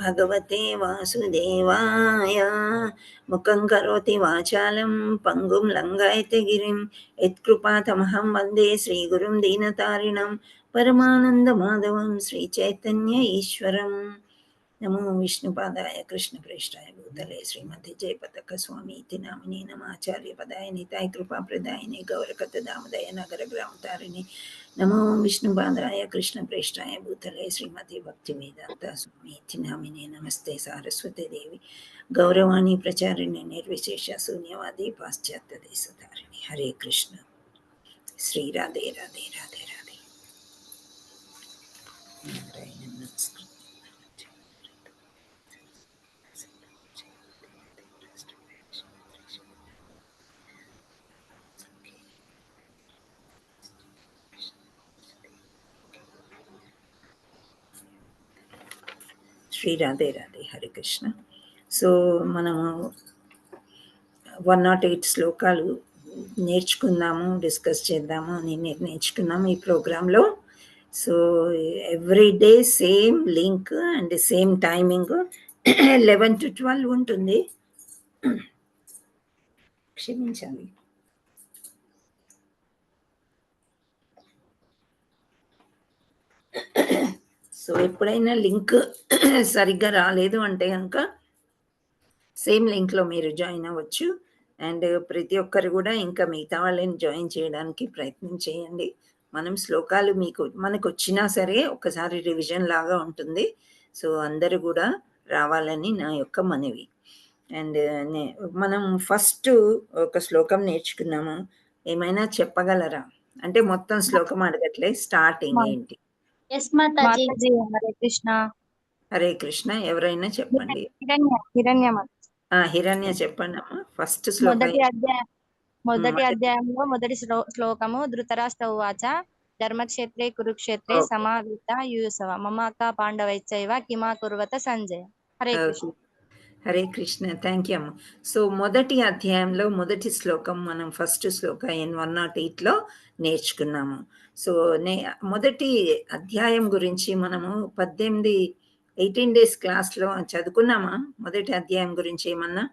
భగవతే వాసుదేవాయ. ముఖం కరోతి వాచాలం పంగుం లంఘయతే గిరిం యత్కృపాతమహం వందే శ్రీగురుం దీనతారిణం పరమానందమాధవం శ్రీచైతన్య ఈశ్వరం. నమో విష్ణుపాదాయ కృష్ణప్రేష్టాయ భూతలే శ్రీమతి జయపతక స్వామీతి నామినే నమాచార్య పదాయ నితాయ కృపాప్రదాయిని గౌరకథదామదయ నగర గ్రామతారిణి. నమో విష్ణుపాదాయ కృష్ణప్రేష్టాయ భూతలే శ్రీమతి భక్తి వేదాంత స్వామీతి నామినే నమస్తే సారస్వతి దేవి గౌరవాణి ప్రచారిణి నిర్విశేష శూన్యవాది పాశ్చాత్య దేశధారిణి. హరే కృష్ణ. శ్రీ రాధే రాధే రాధే రాధే. నారాయణ నమస్కారం. శ్రీ రాధే రాధే. హరే కృష్ణ. సో మనము 108 శ్లోకాలు నేర్చుకుందాము, డిస్కస్ చేద్దాము అని నేర్చుకున్నాము ఈ ప్రోగ్రాంలో. So every day same link and same timing 11 to 12 ఉంటుంది. క్షమించాలి. సో ఎప్పుడైనా లింక్ సరిగ్గా రాలేదు అంటే కనుక సేమ్ లింక్లో మీరు జాయిన్ అవ్వచ్చు. అండ్ ప్రతి ఒక్కరు కూడా ఇంకా మిగతా వాళ్ళని జాయిన్ చేయడానికి ప్రయత్నం చేయండి. మనం శ్లోకాలు మనకు వచ్చినా సరే ఒకసారి రివిజన్ లాగా ఉంటుంది. సో అందరూ కూడా రావాలని నా యొక్క మనవి. అండ్ మనం ఫస్ట్ ఒక శ్లోకం నేర్చుకున్నాము. ఏమైనా చెప్పగలరా? అంటే మొత్తం శ్లోకం అడగట్లే, స్టార్టింగ్ ఏంటి? హరే కృష్ణ. హరే కృష్ణ. ఎవరైనా చెప్పండి. హిరణ్య చెప్పండి అమ్మా. ఫస్ట్ శ్లోకం. మొదటి అధ్యాయంలో మొదటి శ్లోకము. ధృతరాష్ట్ర ఉవాచ ధర్మక్షేత్రే కురుక్షేత్రే సమావేత యూసవ మమాక పాండవైచైవ కిమా కుర్వత సంజయ. హరే కృష్ణ. హరే కృష్ణ. థ్యాంక్ యూ అమ్మ. సో మొదటి అధ్యాయంలో మొదటి శ్లోకం మనం ఫస్ట్ శ్లోక 108లో నేర్చుకున్నాము. సో మొదటి అధ్యాయం గురించి మనము 18 days క్లాస్లో చదువుకున్నామా? మొదటి అధ్యాయం గురించి ఏమన్నా?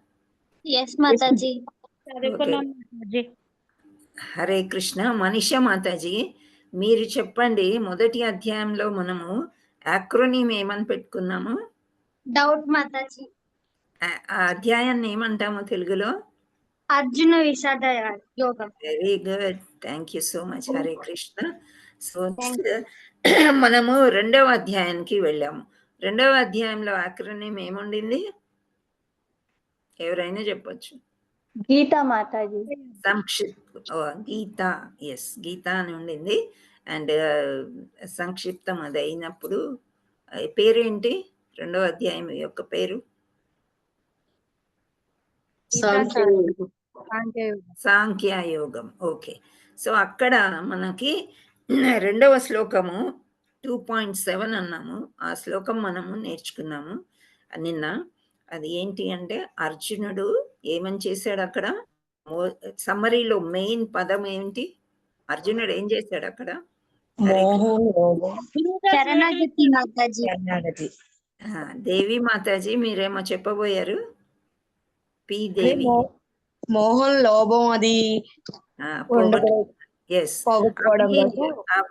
హరే కృష్ణ. మనీషా మాతాజీ మీరు చెప్పండి. మొదటి అధ్యాయంలో మనము యాక్రోనిమ్ ఏమని పెట్టుకున్నాము? డౌట్ మాతాజీ. ఆ అధ్యాయాన్ని ఏమంటాము తెలుగులో? అర్జున విషాద యోగం. Very good. Thank you so much. Hare Krishna. So మనము రెండవ అధ్యాయానికి వెళ్ళాము. రెండవ అధ్యాయంలో యాక్రోనిమ్ ఏముండింది? ఎవరైనా చెప్పొచ్చు. గీతా మాతాజీ. గీత. ఎస్, గీత అని ఉండింది. అండ్ సంక్షిప్తం అది అయినప్పుడు పేరేంటి? రెండవ అధ్యాయం యొక్క పేరు సాంఖ్యయోగం. ఓకే. సో అక్కడ మనకి రెండవ శ్లోకము 2.7 అన్నాము. ఆ శ్లోకం మనము నేర్చుకున్నాము నిన్న. అది ఏంటి అంటే అర్జునుడు ఏమని చేశాడు అక్కడ? సమ్మరీలో మెయిన్ పదం ఏంటి? అర్జునుడు ఏం చేశాడు అక్కడ? దేవి మాతాజీ మీరేమో చెప్పబోయారు. పి దేవి. మోహన్ లోభం అది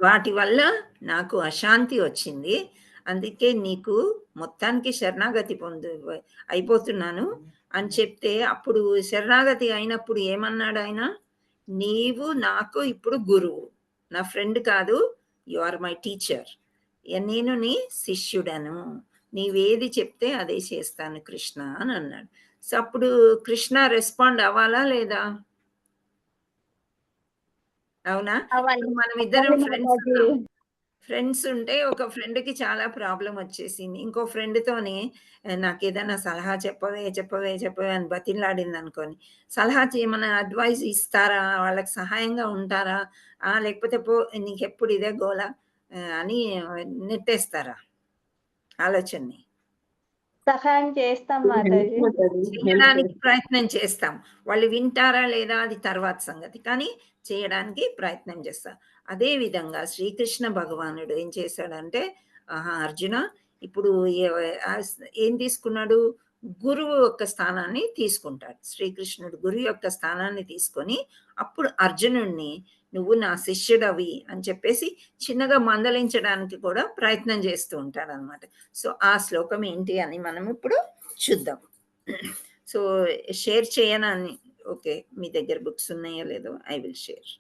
వాటి వల్ల నాకు అశాంతి వచ్చింది, అందుకే నీకు మొత్తానికి శరణాగతి అయిపోతున్నాను అని చెప్తే, అప్పుడు శరణాగతి అయినప్పుడు ఏమన్నాడు ఆయన? నీవు నాకు ఇప్పుడు గురువు, నా ఫ్రెండ్ కాదు, యు ఆర్ మై టీచర్, నేను నీ శిష్యుడను, నీవేది చెప్తే అదే చేస్తాను కృష్ణ అని అన్నాడు. సో అప్పుడు కృష్ణ రెస్పాండ్ అవ్వాలా లేదా? అవునా? మనం ఇద్దరం ఫ్రెండ్స్ ఉంటే ఒక ఫ్రెండ్కి చాలా ప్రాబ్లం వచ్చేసింది, ఇంకో ఫ్రెండ్తోని నాకు ఏదైనా సలహా చెప్పవే అని బతిలాడింది అనుకోని, సలహా చేయమని అడ్వైస్ ఇస్తారా? వాళ్ళకి సహాయంగా ఉంటారా? లేకపోతే నీకెప్పుడు ఇదే గోలా అని నెట్టేస్తారా ఆలోచనని? సహాయం చేస్తాం, చేయడానికి ప్రయత్నం చేస్తాం. వాళ్ళు వింటారా లేదా అది తర్వాత సంగతి, కానీ చేయడానికి ప్రయత్నం చేస్తాం. అదే విధంగా శ్రీకృష్ణ భగవానుడు ఏం చేశాడంటే ఆహా! అర్జున ఇప్పుడు ఏం తీసుకున్నాడు? గురువు యొక్క స్థానాన్ని తీసుకుంటాడు. శ్రీకృష్ణుడు గురువు యొక్క స్థానాన్ని తీసుకొని, అప్పుడు అర్జునుడిని నువ్వు నా శిష్యుడవి అని చెప్పేసి చిన్నగా మందలించడానికి కూడా ప్రయత్నం చేస్తూ ఉంటాడనమాట. సో, ఆ శ్లోకం ఏంటి అని మనం ఇప్పుడు చూద్దాం. సో, షేర్ చేయనా అని ఓకే. మీ దగ్గర బుక్స్ ఉన్నాయో లేదో I will share.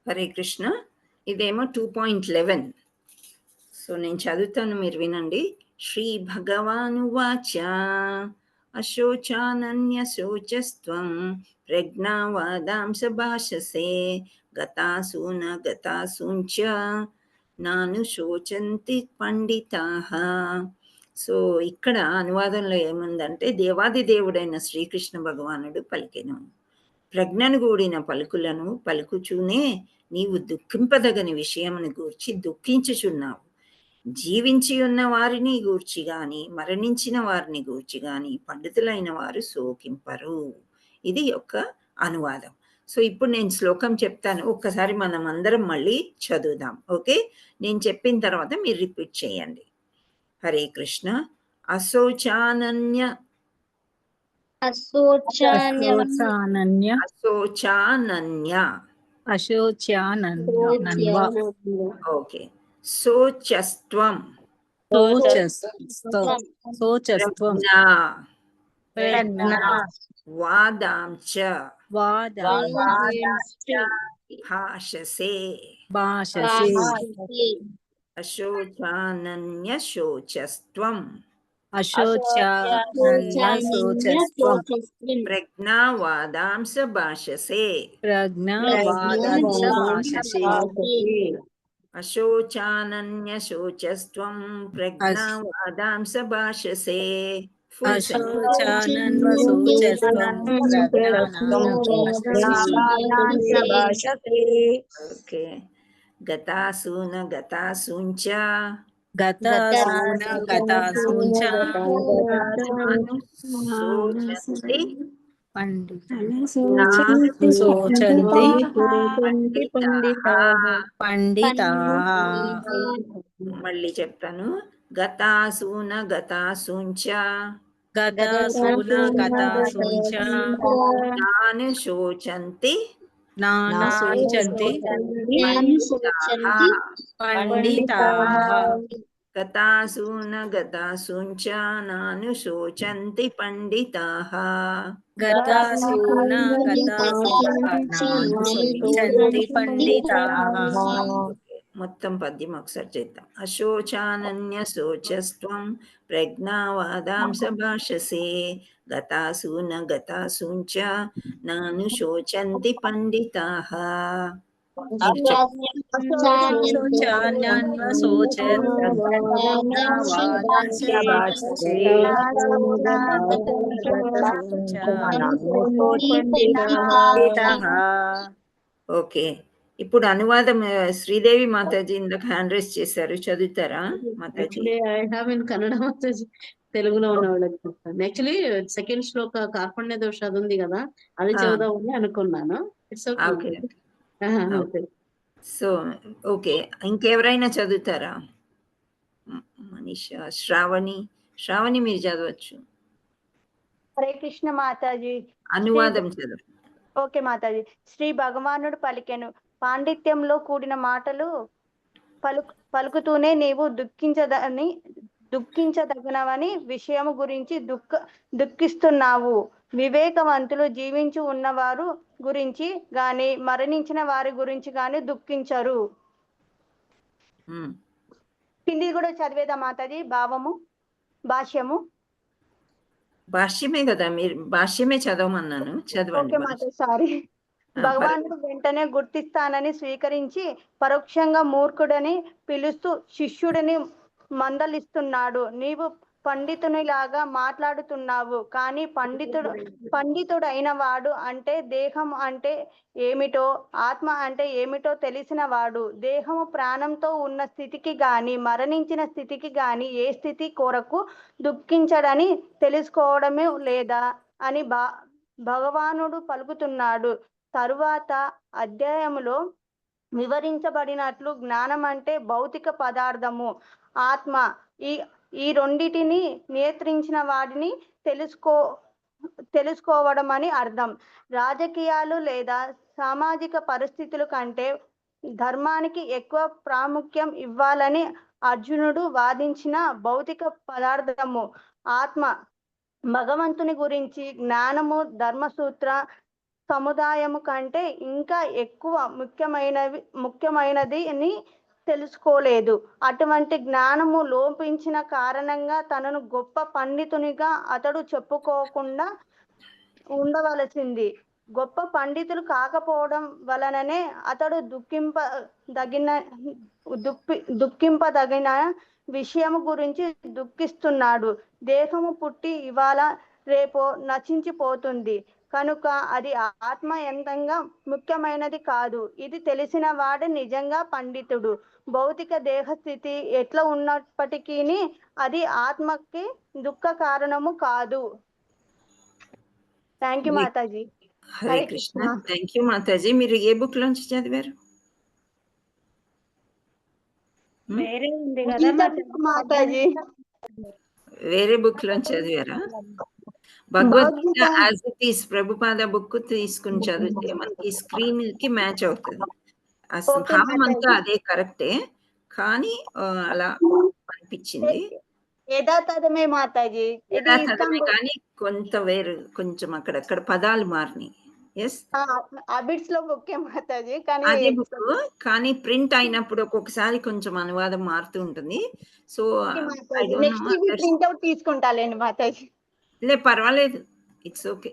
Hare Krishna. ఇదేమో 2.11. సో నేను చదువుతాను, మీరు వినండి. శ్రీ భగవానువాచ అశోచానన్యశోచస్త్వం ప్రజ్ఞావాదాంస భాషసే గతాసూన గతాసూంచ నాను శోచంతి పండితాః. సో ఇక్కడ అనువాదంలో ఏముందంటే, దేవాది దేవుడైన శ్రీకృష్ణ భగవానుడు పలికెను, ప్రజ్ఞను గూడిన పలుకులను పలుకుచూనే నీవు దుఃఖింపదగని విషయమును గూర్చి దుఃఖించుచున్నావు. జీవించి ఉన్న వారిని గూర్చి గాని మరణించిన వారిని గూర్చి గాని పండితులైన వారు శోకింపరు. ఇది ఒక అనువాదం. సో ఇప్పుడు నేను శ్లోకం చెప్తాను, ఒక్కసారి మనం అందరం మళ్ళీ చదువుదాం. ఓకే, నేను చెప్పిన తర్వాత మీరు రిపీట్ చేయండి. హరే కృష్ణ. అశోచానన్య అశోచనీయ ఓకే. శోచస్త్వం ప్రజ్ఞా వాదాంచ భాషసే అశోచానన్యశోచస్త్వం ప్రజ్ఞావాదాంస భాషసే అశోచానన్యశోచస్త్వం ప్రజ్ఞావాదాంస భాషసే. ఓకే. గతాసూన గతాసూంచ శోచంతి మళ్ళీ చెప్తాను. గతాసూన గతాసూంచ నాను శోచంతి గతాసూన గతాసూంచ నాను శోచంతి పండితాః. మొత్తం పద్యం ఒకసారి చేద్దాం. అశోచానన్యశోచస్త్వం ప్రజ్ఞావాదాంస భాషసే గతాసూన గతాసూంచ నాను శోచంతి పండితాః. ఓకే, ఇప్పుడు అనువాదం శ్రీదేవి మాతాజీ ఇందాక హ్యాండ్ రైజ్ చేశారు, చదువుతారా Mataji? Actually I have in Kannada Mataji, తెలుగులో ఉన్న వాళ్ళకి చెప్తాను. యాక్చువల్లీ సెకండ్ శ్లోక కార్పణ్య దోష అది ఉంది కదా, అది చదువుదామని అనుకున్నాను. It's okay. Okay. So okay, ఇంకెవరైనా చదువుతారా? మనీషా, శ్రావణి మీరు చదవచ్చు. హరే కృష్ణ మాతాజీ. అనువాదం చదువు. ఓకే మాతాజీ. శ్రీ భగవానుడు పలికెను, పాండిత్యంలో కూడిన మాటలు పలుకుతూనే నీవు దుఃఖించదగినవని విషయము గురించి దుఃఖిస్తున్నావు. వివేకవంతులు జీవించి ఉన్నవారు గురించి గాని మరణించిన వారి గురించి గాని దుఃఖించరు. హిందీ కూడా చదివేదా మాతాజీ? భాష్యము భాష్యమే కదా, మీరు భాష్యమే చదవమన్నాను, చదవండి. Okay Mataji, sorry. భగవానుడు వెంటనే గుర్తిస్తానని స్వీకరించి పరోక్షంగా మూర్ఖుడని పిలుస్తూ శిష్యుడిని మందలిస్తున్నాడు. నీవు పండితునిలాగా మాట్లాడుతున్నావు, కానీ పండితుడు అయిన వాడు అంటే దేహం అంటే ఏమిటో ఆత్మ అంటే ఏమిటో తెలిసిన వాడు. దేహము ప్రాణంతో ఉన్న స్థితికి గాని మరణించిన స్థితికి గాని ఏ స్థితి కొరకు దుఃఖించడని తెలుసుకోవడమే లేదా అని భగవానుడు పలుకుతున్నాడు. తరువాత అధ్యాయములో వివరించబడినట్లు జ్ఞానం అంటే భౌతిక పదార్థము, ఆత్మ, ఈ రెండిటిని నియంత్రించిన వాడిని తెలుసుకోవడం అని అర్థం. రాజకీయాలు లేదా సామాజిక పరిస్థితుల కంటే ధర్మానికి ఎక్కువ ప్రాముఖ్యం ఇవ్వాలని అర్జునుడు వాదించిన భౌతిక పదార్థము ఆత్మ, భగవంతుని గురించి జ్ఞానము ధర్మసూత్ర సముదాయము కంటే ఇంకా ఎక్కువ ముఖ్యమైనది అని తెలుసుకోలేదు. అటువంటి జ్ఞానము లోపించిన కారణంగా తనను గొప్ప పండితునిగా అతడు చెప్పుకోకుండా ఉండవలసింది. గొప్ప పండితులు కాకపోవడం వలననే అతడు దుఃఖింపదగిన విషయము గురించి దుఃఖిస్తున్నాడు. దేహము పుట్టి ఇవాళ రేపో నశించిపోతుంది కనుక అది ఆత్మ ఎంతంగా ముఖ్యమైనది కాదు. ఇది తెలిసిన వాడు నిజంగా పండితుడు. భౌతిక దేహస్థితి ఎట్లా ఉన్నప్పటికీ అది ఆత్మకి దుఃఖ కారణము కాదు. Thank you Mataji. Hare Krishna. Thank you Mataji. మీరు ఏ బుక్ లోంచి చదివారు? వేరే ఉంది కదా మాతాజీ, వేరే బుక్ లోంచి చదివారా? Bhagavad Gita as it is Prabhupada book తీసుకుని చదివితే మనకి స్క్రీన్ కి మ్యాచ్ అవుతుంది. భావం అంతా అదే కరెక్టే, కానీ అలా అనిపించింది. యథాతథమే మాతాజీ, యథాతథమే కానీ కొంచెం అక్కడక్కడ పదాలు మారినాయి. ఎస్, అబిట్స్ లో బుక్ మాతాజీ, కానీ అదే బుక్, కానీ ప్రింట్ అయినప్పుడు ఒక్కొక్కసారి కొంచెం అనువాదం మారుతూ ఉంటుంది. సో ప్రింట్ అవుట్ తీసుకుంటాలేండి మాతాజీ. లే, పర్వాలేదు, ఇట్స్ ఓకే.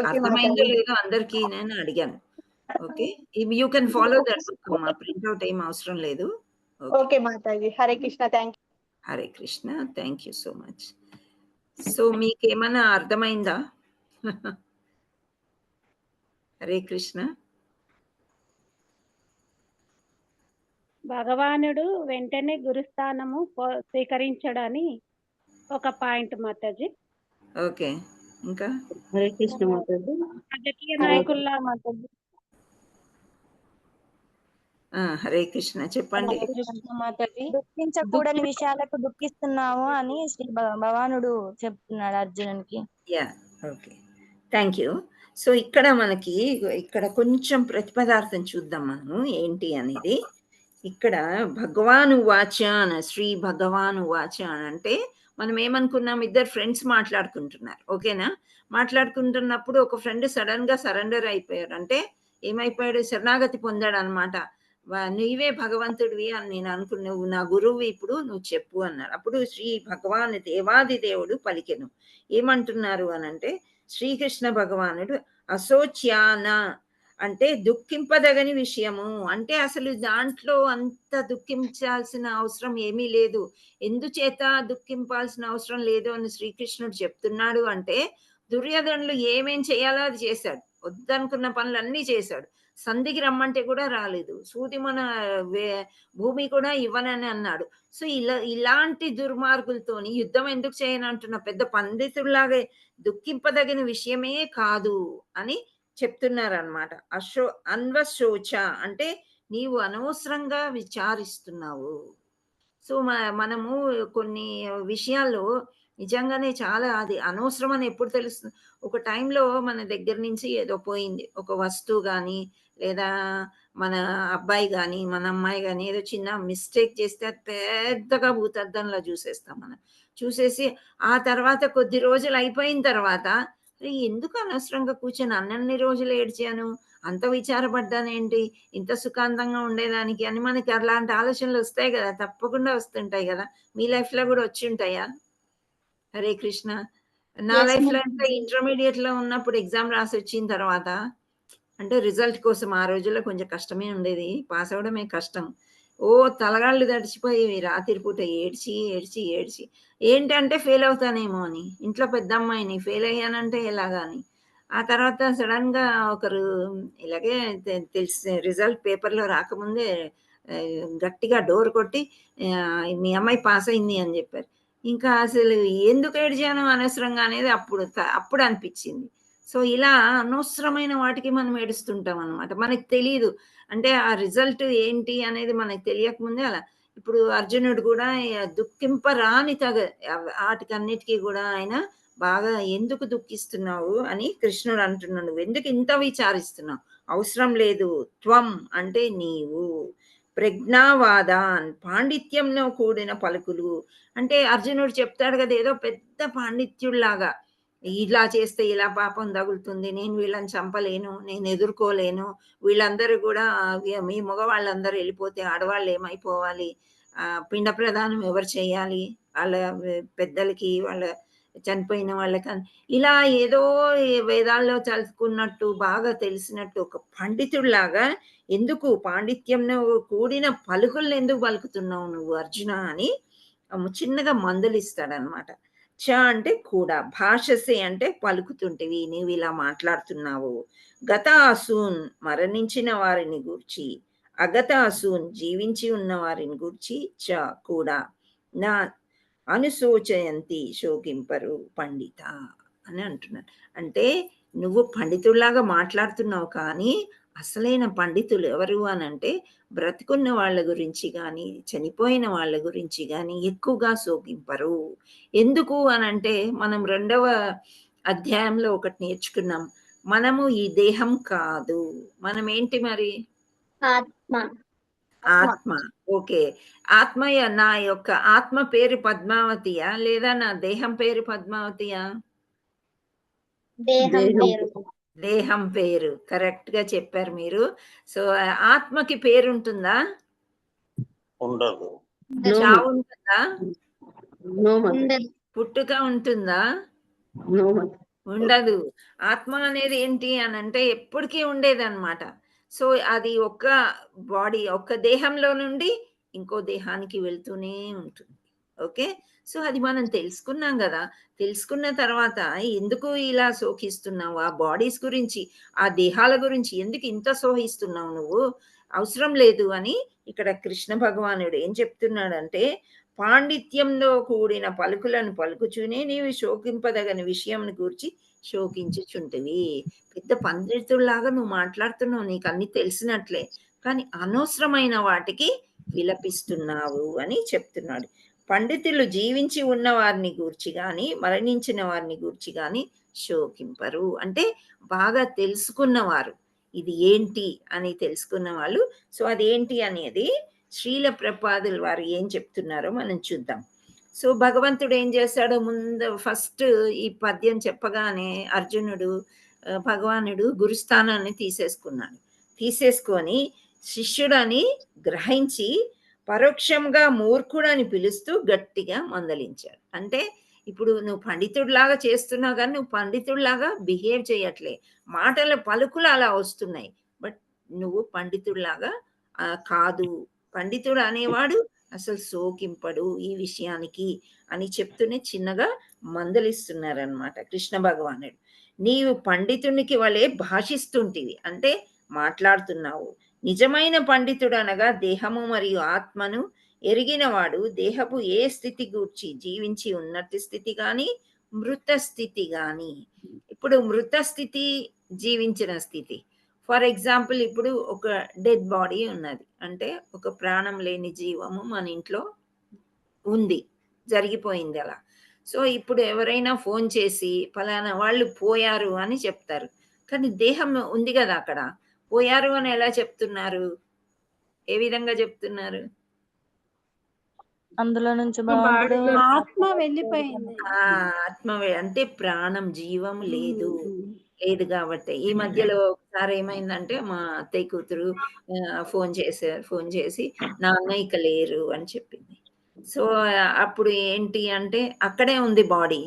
అర్థమైందో లేదో అందరికి నేను అడిగాను. Okay, you can follow that book. మా ప్రింట్ అవుట్ ఏం అవసరం లేదు. Okay Mataji. Hare Krishna. Thank you. Hare Krishna. Thank you so much. So మీకేమన్నా అర్థమైందా? హరే కృష్ణ. భగవానుడు వెంటనే గురుస్థానము స్వీకరించడని ఒక పాయింట్ మాతాజీ. ఓకే, ఇంకా హరే కృష్ణ మాతాజీ. రాజకీయ నాయకుల్లా మాతాజీ. హరే కృష్ణ, చెప్పండి. దుఃఖించకూడని విషయాలకు దుఃఖిస్తున్నాము అని శ్రీ భగవానుడు చెప్తున్నాడు అర్జునునికి. Yeah, okay, thank you. So ఇక్కడ కొంచెం ప్రతిపదార్థం చూద్దాం మనము ఏంటి అనేది. ఇక్కడ భగవాను వాచ శ్రీ భగవాను వాచ అంటే మనం ఏమనుకున్నాం, ఇద్దరు ఫ్రెండ్స్ మాట్లాడుకుంటున్నారు. ఓకేనా? మాట్లాడుకుంటున్నప్పుడు ఒక ఫ్రెండ్ సడన్ గా సరెండర్ అయిపోయాడు. అంటే ఏమైపోయాడు? శరణాగతి పొందాడు అనమాట. నీవే భగవంతుడివి అని నేను అనుకున్నావు, నా గురువు, ఇప్పుడు నువ్వు చెప్పు అన్నారు. అప్పుడు శ్రీ భగవాన్ దేవాది దేవుడు పలికెను. ఏమంటున్నారు అనంటే, శ్రీకృష్ణ భగవానుడు అశోచ్యాన అంటే దుఃఖింపదగని విషయము అంటే అసలు దాంట్లో అంత దుఃఖించాల్సిన అవసరం ఏమీ లేదు. ఎందుచేత దుఃఖింపాల్సిన అవసరం లేదు అని శ్రీకృష్ణుడు చెప్తున్నాడు అంటే, దుర్యోధనులు ఏమేం చేయాలో అది చేశాడు, వద్దనుకున్న పనులన్నీ చేశాడు. సంధికి రమ్మంటే కూడా రాలేదు. సూది మన భూమి కూడా ఇవ్వనని అన్నాడు. సో ఇలాంటి దుర్మార్గులతోని యుద్ధం ఎందుకు చేయనంటున్నా, పెద్ద పండితుడిలాగా దుఃఖింపదగిన విషయమే కాదు అని చెప్తున్నారనమాట. అన్వశోచ అంటే నీవు అనవసరంగా విచారిస్తున్నావు. సో మనము కొన్ని విషయాల్లో నిజంగానే చాలా అది అనవసరం అని ఎప్పుడు తెలుస్తుంది, ఒక టైంలో మన దగ్గర నుంచి ఏదో పోయింది, ఒక వస్తువు కానీ లేదా మన అబ్బాయి కానీ మన అమ్మాయి కానీ ఏదో చిన్న మిస్టేక్ చేస్తే అది పెద్దగా భూతద్దంలా చూసేస్తాం మనం. చూసేసి ఆ తర్వాత కొద్ది రోజులు అయిపోయిన తర్వాత అరే ఎందుకు అనవసరంగా కూర్చొని అన్నన్ని రోజులు ఏడ్చాను, అంత విచారపడ్డానేంటి, ఇంత సుఖాంతంగా ఉండేదానికి అని మనకి అలాంటి ఆలోచనలు వస్తాయి కదా, తప్పకుండా వస్తుంటాయి కదా. మీ లైఫ్ లో కూడా వచ్చి ఉంటాయా? హరే కృష్ణ. నా లైఫ్ లో అంటే ఇంటర్మీడియట్ లో ఉన్నప్పుడు ఎగ్జామ్ రాసి వచ్చిన తర్వాత అంటే రిజల్ట్ కోసం ఆ రోజుల్లో కొంచెం కష్టమే ఉండేది, పాస్ అవడమే కష్టం. తలగాళ్ళు తడిచిపోయేవి, రాత్రి పూట ఏడ్చి ఏడ్చి ఏడ్చి ఏంటంటే ఫెయిల్ అవుతానేమో అని. ఇంట్లో పెద్ద అమ్మాయిని ఫెయిల్ అయ్యానంటే ఎలాగాని. ఆ తర్వాత సడన్ గా ఒకరు ఇలాగే తెలిసి రిజల్ట్ పేపర్లో రాకముందే గట్టిగా డోర్ కొట్టి మీ అమ్మాయి పాస్ అయింది అని చెప్పారు. ఇంకా అసలు ఎందుకు ఏడ్చాను అనవసరంగా అనేది అప్పుడు అనిపించింది. సో ఇలా అనవసరమైన వాటికి మనం ఏడుస్తుంటాం అనమాట, మనకి తెలియదు. అంటే ఆ రిజల్ట్ ఏంటి అనేది మనకు తెలియకముందే అలా. ఇప్పుడు అర్జునుడు కూడా దుఃఖింపరాని వాటికన్నిటికీ కూడా ఆయన బాగా ఎందుకు దుఃఖిస్తున్నావు అని కృష్ణుడు అంటున్నాడు. నువ్వు ఎందుకు ఇంత విచారిస్తున్నావు, అవసరం లేదు. త్వం అంటే నీవు, ప్రజ్ఞావాదాన్ పాండిత్యంలో కూడిన పలుకులు. అంటే అర్జునుడు చెప్తాడు కదా ఏదో పెద్ద పాండిత్యుల్లాగా, ఇలా చేస్తే ఇలా పాపం తగులుతుంది, నేను వీళ్ళని చంపలేను, నేను ఎదుర్కోలేను, వీళ్ళందరూ కూడా మీ మగవాళ్ళందరూ వెళ్ళిపోతే ఆడవాళ్ళు ఏమైపోవాలి, పిండ ప్రదానం ఎవరు చేయాలి వాళ్ళ పెద్దలకి, వాళ్ళ చనిపోయిన వాళ్ళకి, ఇలా ఏదో వేదాల్లో చదువుకున్నట్టు బాగా తెలిసినట్టు ఒక పండితుడిలాగా ఎందుకు పాండిత్యంలో కూడిన పలుకులను ఎందుకు పలుకుతున్నావు నువ్వు అర్జున అని చిన్నగా మందలిస్తాడనమాట. చ అంటే కూడా, భాషసే అంటే పలుకుతుంటివి, నీవు ఇలా మాట్లాడుతున్నావు. గత అసూన్ మరణించిన వారిని గూర్చి, అగత అసూన్ జీవించి ఉన్న వారిని గూర్చి చ కూడా, నా అనుశోచయంతి శోకింపరు పండిత అని అంటున్నాడు. అంటే నువ్వు పండితుల్లాగా మాట్లాడుతున్నావు కానీ అసలైన పండితులు ఎవరు అని అంటే బ్రతికున్న వాళ్ళ గురించి కానీ చనిపోయిన వాళ్ళ గురించి కానీ ఎక్కువగా శోకింపరు. ఎందుకు అని అంటే మనం 2వ అధ్యాయంలో ఒకటి నేర్చుకున్నాం, మనము ఈ దేహం కాదు, మనం ఏంటి మరి? ఆత్మ. ఓకే, ఆత్మయ. నా యొక్క ఆత్మ పేరు పద్మావతియా లేదా నా దేహం పేరు పద్మావతియా? దేహం పేరు. కరెక్ట్ గా చెప్పారు మీరు. సో ఆత్మకి పేరు ఉంటుందా? ఉండదు. చావు ఉంటుందా? పుట్టుక ఉంటుందా? ఉండదు. ఆత్మ అనేది ఏంటి అని అంటే ఎప్పటికీ ఉండేది అనమాట. సో అది ఒక్క బాడీ, ఒక్క దేహంలో నుండి ఇంకో దేహానికి వెళ్తూనే ఉంటుంది. ఓకే, సో అది మనం తెలుసుకున్నాం కదా. తెలుసుకున్న తర్వాత ఎందుకు ఇలా శోకిస్తున్నావు, ఆ బాడీస్ గురించి, ఆ దేహాల గురించి ఎందుకు ఇంత శోహిస్తున్నావు నువ్వు, అవసరం లేదు అని ఇక్కడ కృష్ణ భగవానుడు ఏం చెప్తున్నాడంటే, పాండిత్యంలో కూడిన పలుకులను పలుకుచూనే నీవు శోకింపదగని విషయం గురించి శోకించుచుంటివి. పెద్ద పండితుల్లాగా నువ్వు మాట్లాడుతున్నావు, నీకు అన్ని తెలిసినట్లే, కానీ అనవసరమైన వాటికి విలపిస్తున్నావు అని చెప్తున్నాడు. పండితులు జీవించి ఉన్న వారిని గూర్చి కానీ మరణించిన వారిని గూర్చి కానీ శోకింపరు. అంటే బాగా తెలుసుకున్నవారు, ఇది ఏంటి అని తెలుసుకున్న వాళ్ళు. సో అదేంటి అనేది శ్రీల ప్రపాదులు వారు ఏం చెప్తున్నారో మనం చూద్దాం. సో భగవంతుడు ఏం చేశాడో ముందు ఫస్ట్ ఈ పద్యం చెప్పగానే అర్జునుడు భగవానుడు గురుస్థానాన్ని తీసేసుకొని శిష్యుడని గ్రహించి పరోక్షంగా మూర్ఖుడని పిలుస్తూ గట్టిగా మందలించాడు. అంటే ఇప్పుడు నువ్వు పండితుడిలాగా చేస్తున్నావు కానీ నువ్వు పండితుడిలాగా బిహేవ్ చేయట్లే, మాటల పలుకులు అలా వస్తున్నాయి, బట్ నువ్వు పండితుడిలాగా కాదు. పండితుడు అనేవాడు అసలు శోకింపడు ఈ విషయానికి అని చెప్తూనే చిన్నగా మందలిస్తున్నారనమాట కృష్ణ భగవానుడు. నీవు పండితునికి వలె భాషిస్తుంటివి, అంటే మాట్లాడుతున్నావు. నిజమైన పండితుడు అనగా దేహము మరియు ఆత్మను ఎరిగినవాడు దేహపు ఏ స్థితి గూర్చి జీవించి ఉన్నట్టి స్థితి గాని మృత స్థితి గాని. ఇప్పుడు మృత స్థితి, జీవించిన స్థితి. ఫర్ ఎగ్జాంపుల్ ఇప్పుడు ఒక డెడ్ బాడీ ఉన్నది, అంటే ఒక ప్రాణం లేని జీవము మన ఇంట్లో ఉంది, జరిగిపోయింది అలా. సో ఇప్పుడు ఎవరైనా ఫోన్ చేసి ఫలానా వాళ్ళు పోయారు అని చెప్తారు, కానీ దేహం ఉంది కదా అక్కడ. పోయారు అని ఎలా చెప్తున్నారు? ఏ విధంగా చెప్తున్నారు? అందులో నుంచి భగవంతుడు ఆత్మ వెళ్ళిపోయింది. ఆత్మ అంటే ప్రాణం, జీవం లేదు లేదు కాబట్టి. ఈ మధ్యలో ఒకసారి ఏమైందంటే మా అత్తయ్య కూతురు ఫోన్ చేసి నాన్న ఇక లేరు అని చెప్పింది. సో అప్పుడు ఏంటి అంటే అక్కడే ఉంది బాడీ,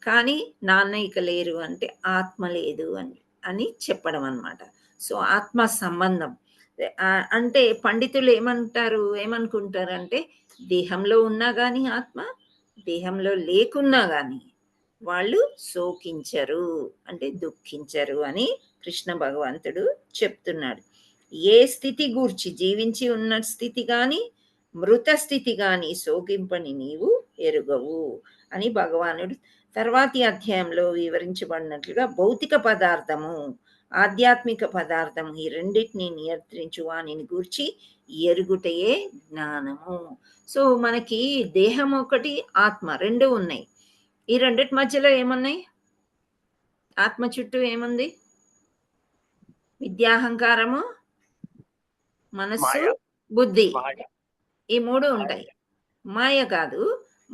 కానీ నాన్న ఇక లేరు అంటే ఆత్మ లేదు అని అని చెప్పడం అన్నమాట. సో ఆత్మ సంబంధం అంటే పండితులు ఏమనుకుంటారంటే దేహంలో ఉన్నా కానీ ఆత్మ, దేహంలో లేకున్నా కానీ వాళ్ళు శోకించరు, అంటే దుఃఖించరు అని కృష్ణ భగవంతుడు చెప్తున్నాడు. ఏ స్థితి గూర్చి జీవించి ఉన్న స్థితి గాని మృత స్థితి గాని శోకింపని నీవు ఎరుగవు అని భగవానుడు తర్వాతి అధ్యాయంలో వివరించబడినట్లుగా భౌతిక పదార్థము, ఆధ్యాత్మిక పదార్థము ఈ రెండింటిని నియంత్రించు వానిని గూర్చి ఎరుగుటయే జ్ఞానము. సో మనకి దేహం ఒకటి, ఆత్మ రెండు ఉన్నాయి. ఈ రెండిటి మధ్యలో ఏమున్నాయి? ఆత్మ చుట్టూ ఏముంది? విద్యాహంకారము, మనస్సు, బుద్ధి, ఈ మూడు ఉంటాయి. మాయ కాదు,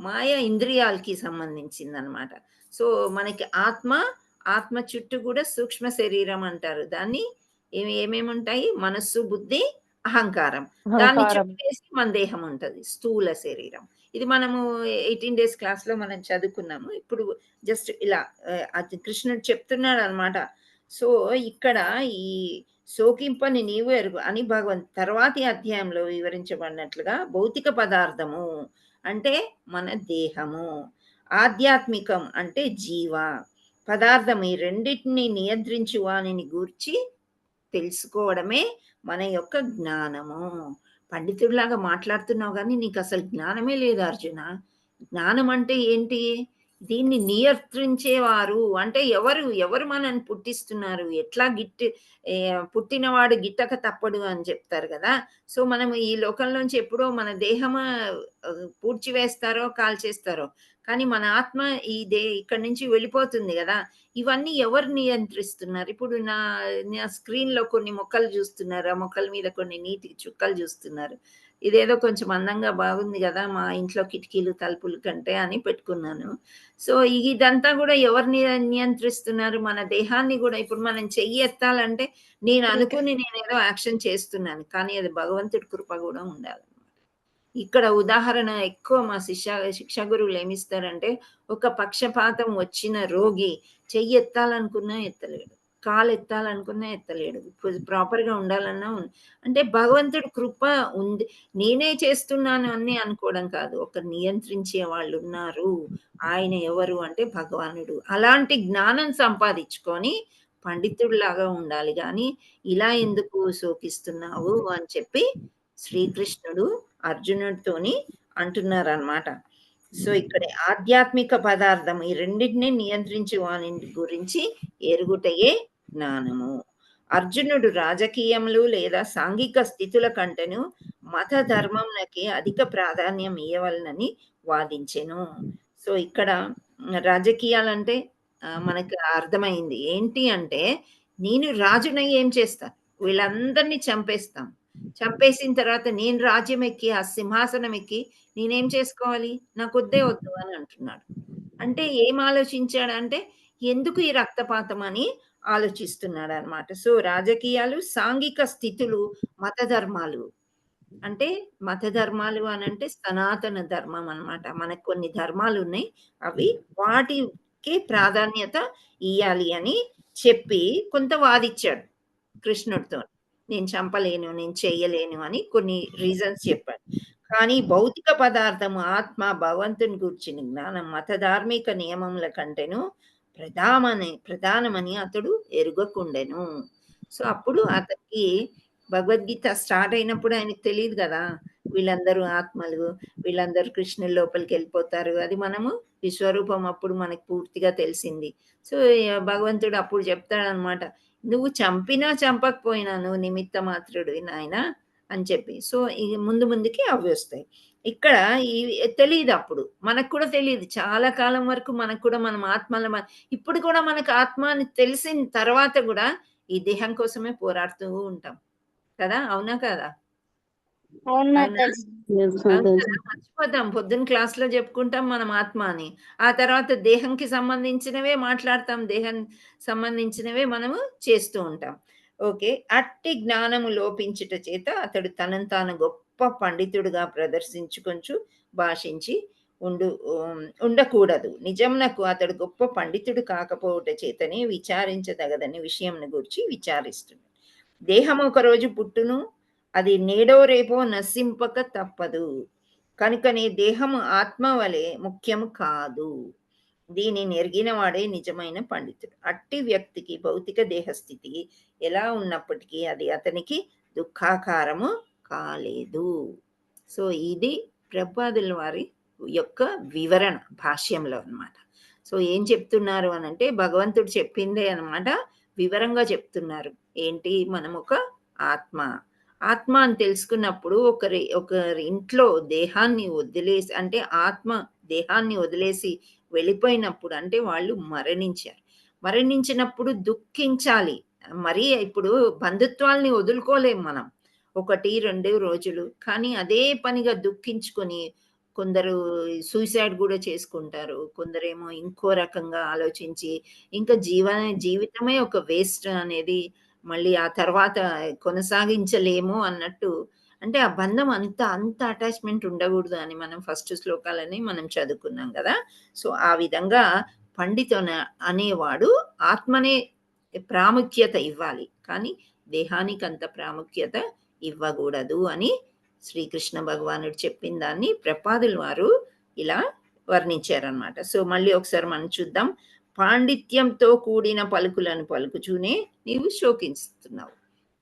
మాయ ఇంద్రియాలకి సంబంధించింది అనమాట. సో మనకి ఆత్మ చుట్టూ కూడా సూక్ష్మ శరీరం అంటారు దాన్ని. ఏమేమి ఉంటాయి? మనస్సు, బుద్ధి, అహంకారం. దాన్ని చుట్టేసి మన దేహం ఉంటది, స్థూల శరీరం. ఇది మనము 18 days క్లాస్ లో మనం చదువుకున్నాము. ఇప్పుడు జస్ట్ ఇలా కృష్ణుడు చెప్తున్నాడు అనమాట. సో ఇక్కడ ఈ శోకింపని నీవు ఎరుగు అని తర్వాతి అధ్యాయంలో వివరించబడినట్లుగా భౌతిక పదార్థము అంటే మన దేహము, ఆధ్యాత్మికం అంటే జీవ పదార్థం, ఈ రెండింటిని నియంత్రించు వానిని గూర్చి తెలుసుకోవడమే మన యొక్క జ్ఞానము. పండితుడిలాగా మాట్లాడుతున్నావు కానీ నీకు అసలు జ్ఞానమే లేదు అర్జున. జ్ఞానం అంటే ఏంటి? దీన్ని నియంత్రించేవారు అంటే ఎవరు మనల్ని పుట్టిస్తున్నారు? ఎట్లా పుట్టినవాడు గిట్టక తప్పడు అని చెప్తారు కదా. సో మనం ఈ లోకంలోంచి ఎప్పుడో మన దేహం పూడ్చివేస్తారో కాల్చేస్తారో, కానీ మన ఆత్మ ఇక్కడి నుంచి వెళ్ళిపోతుంది కదా. ఇవన్నీ ఎవరు నియంత్రిస్తున్నారు? ఇప్పుడు నా స్క్రీన్ లో కొన్ని మొక్కలు చూస్తున్నారు, ఆ మొక్కల మీద కొన్ని నీటి చుక్కలు చూస్తున్నారు. ఇదేదో కొంచెం అందంగా బాగుంది కదా మా ఇంట్లో కిటికీలు తలుపులు కంటే అని పెట్టుకున్నాను. సో ఇదంతా కూడా ఎవరు నియంత్రిస్తున్నారు? మన దేహాన్ని కూడా. ఇప్పుడు మనం చెయ్యి ఎత్తాలంటే నేను అనుకుని నేనేదో యాక్షన్ చేస్తున్నాను, కానీ అది భగవంతుడి కృప కూడా ఉండాలి. ఇక్కడ ఉదాహరణ ఎక్కువ మా శిక్షా గురువులు ఏమిస్తారంటే, ఒక పక్షపాతం వచ్చిన రోగి చెయ్యి ఎత్తాలనుకున్నా ఎత్తలేడు, కాలు ఎత్తాలనుకున్నా ఎత్తలేడు, ప్రాపర్గా ఉండాలన్నా అంటే భగవంతుడి కృప ఉంది. నేనే చేస్తున్నాను అని అనుకోవడం కాదు, ఒక నియంత్రించే వాళ్ళు ఉన్నారు. ఆయన ఎవరు అంటే భగవానుడు. అలాంటి జ్ఞానం సంపాదించుకొని పండితుడిలాగా ఉండాలి, కానీ ఇలా ఎందుకు శోకిస్తున్నావు అని చెప్పి శ్రీకృష్ణుడు అర్జునుడితోని అంటున్నారనమాట. సో ఇక్కడ ఆధ్యాత్మిక పదార్థం ఈ రెండింటిని నియంత్రించి వాని గురించి ఎరుగుటయే జ్ఞానము. అర్జునుడు రాజకీయములు లేదా సాంఘిక స్థితుల కంటేను మత ధర్మంకి అధిక ప్రాధాన్యం ఇవ్వవలనని వాదించెను. సో ఇక్కడ రాజకీయాలంటే మనకు అర్థమైంది ఏంటి అంటే, నేను రాజునై ఏం చేస్తా? వీళ్ళందరినీ చంపేసిన తర్వాత నేను రాజ్యం ఎక్కి ఆ సింహాసనం ఎక్కి నేనేం చేసుకోవాలి? నాకు వద్దు అని అంటున్నాడు. అంటే ఏం ఆలోచించాడంటే ఎందుకు ఈ రక్తపాతం అని ఆలోచిస్తున్నాడు అనమాట. సో రాజకీయాలు, సాంఘిక స్థితులు, మత ధర్మాలు అంటే అని అంటే సనాతన ధర్మం అన్నమాట. మనకు కొన్ని ధర్మాలు ఉన్నాయి, అవి వాటికి ప్రాధాన్యత ఇయ్యాలి అని చెప్పి కొంత వాదిచ్చాడు కృష్ణుడితో. నేను చంపలేను, నేను చెయ్యలేను అని కొన్ని రీజన్స్ చెప్పాడు. కానీ భౌతిక పదార్థము, ఆత్మ, భగవంతుని గురించిన జ్ఞానం మత ధార్మిక నియమముల కంటేను ప్రధానమని అతడు ఎరుగకుండెను. సో అప్పుడు అతనికి భగవద్గీత స్టార్ట్ అయినప్పుడు ఆయనకు తెలియదు కదా, వీళ్ళందరూ ఆత్మలు, వీళ్ళందరూ కృష్ణుడి లోపలికి వెళ్ళిపోతారు. అది మనము విశ్వరూపం అప్పుడు మనకు పూర్తిగా తెలిసింది. సో భగవంతుడు అప్పుడు చెప్తాడనమాట, నువ్వు చంపినా చంపకపోయినా నువ్వు నిమిత్త మాత్రుడు నాయన అని చెప్పి. సో ముందు ముందుకి అవి వస్తాయి. ఇక్కడ తెలియదు, అప్పుడు మనకు కూడా తెలియదు. చాలా కాలం వరకు మనకు కూడా మనం ఇప్పుడు కూడా మనకు ఆత్మ అని తెలిసిన తర్వాత కూడా ఈ దేహం కోసమే పోరాడుతూ ఉంటాం కదా, అవునా కదా? అవును అవునా? మాతాజీ. Yes, అవును మాతాజీ. కదా, మర్చిపోతాం. పొద్దున్న క్లాస్లో చెప్పుకుంటాం మనం ఆత్మ అని, ఆ తర్వాత దేహంకి సంబంధించినవే మాట్లాడతాం, దేహం సంబంధించినవే మనము చేస్తూ ఉంటాం. ఓకే, అట్టి జ్ఞానము లోపించుట చేత అతడు తనను తాను గొప్ప పండితుడుగా ప్రదర్శించుకొంచు భాషించి ఉండకూడదు. నిజమునకు అతడు గొప్ప పండితుడు కాకపోవుట చేతనే విచారించదగదని విషయంను గురించి విచారిస్తున్నాడు. దేహం ఒక రోజు పుట్టును, అది నేడో రేపో నశింపక తప్పదు. కనుకనే దేహము ఆత్మ వలె ముఖ్యము కాదు. దీనిని ఎరిగిన వాడే నిజమైన పండితుడు. అట్టి వ్యక్తికి భౌతిక దేహస్థితి ఎలా ఉన్నప్పటికీ అది అతనికి దుఃఖాకారము కాలేదు. సో ఇది ప్రభుపాదుల వారి యొక్క వివరణ భాష్యంలో అన్నమాట. సో ఏం చెప్తున్నారు అని అంటే, భగవంతుడు చెప్పిందే అన్నమాట వివరంగా చెప్తున్నారు. ఏంటి, మనం ఒక ఆత్మ అని తెలుసుకున్నప్పుడు ఒకరి ఇంట్లో దేహాన్ని వదిలేసి, అంటే ఆత్మ దేహాన్ని వదిలేసి వెళ్ళిపోయినప్పుడు అంటే వాళ్ళు మరణించినప్పుడు దుఃఖించాలి. మరి ఇప్పుడు బంధుత్వాల్ని వదులుకోలేం మనం 1-2 రోజులు, కానీ అదే పనిగా దుఃఖించుకొని కొందరు సూసైడ్ కూడా చేసుకుంటారు, కొందరేమో ఇంకో రకంగా ఆలోచించి ఇంకా జీవితమే ఒక వేస్ట్ అనేది మళ్ళీ ఆ తర్వాత కొనసాగించలేము అన్నట్టు. అంటే ఆ బంధం అంత అటాచ్మెంట్ ఉండకూడదు అని మనం ఫస్ట్ శ్లోకాలని మనం చదువుకున్నాం కదా. సో ఆ విధంగా అనేవాడు ఆత్మనే ప్రాముఖ్యత ఇవ్వాలి, కానీ దేహానికి అంత ప్రాముఖ్యత ఇవ్వకూడదు అని శ్రీకృష్ణ భగవానుడు చెప్పిన దాన్ని ప్రభుపాదుల వారు ఇలా వర్ణించారనమాట. సో మళ్ళీ ఒకసారి మనం చూద్దాం. పాండిత్యంతో కూడిన పలుకులను పలుకుచూనే నీవు శోకిస్తున్నావు.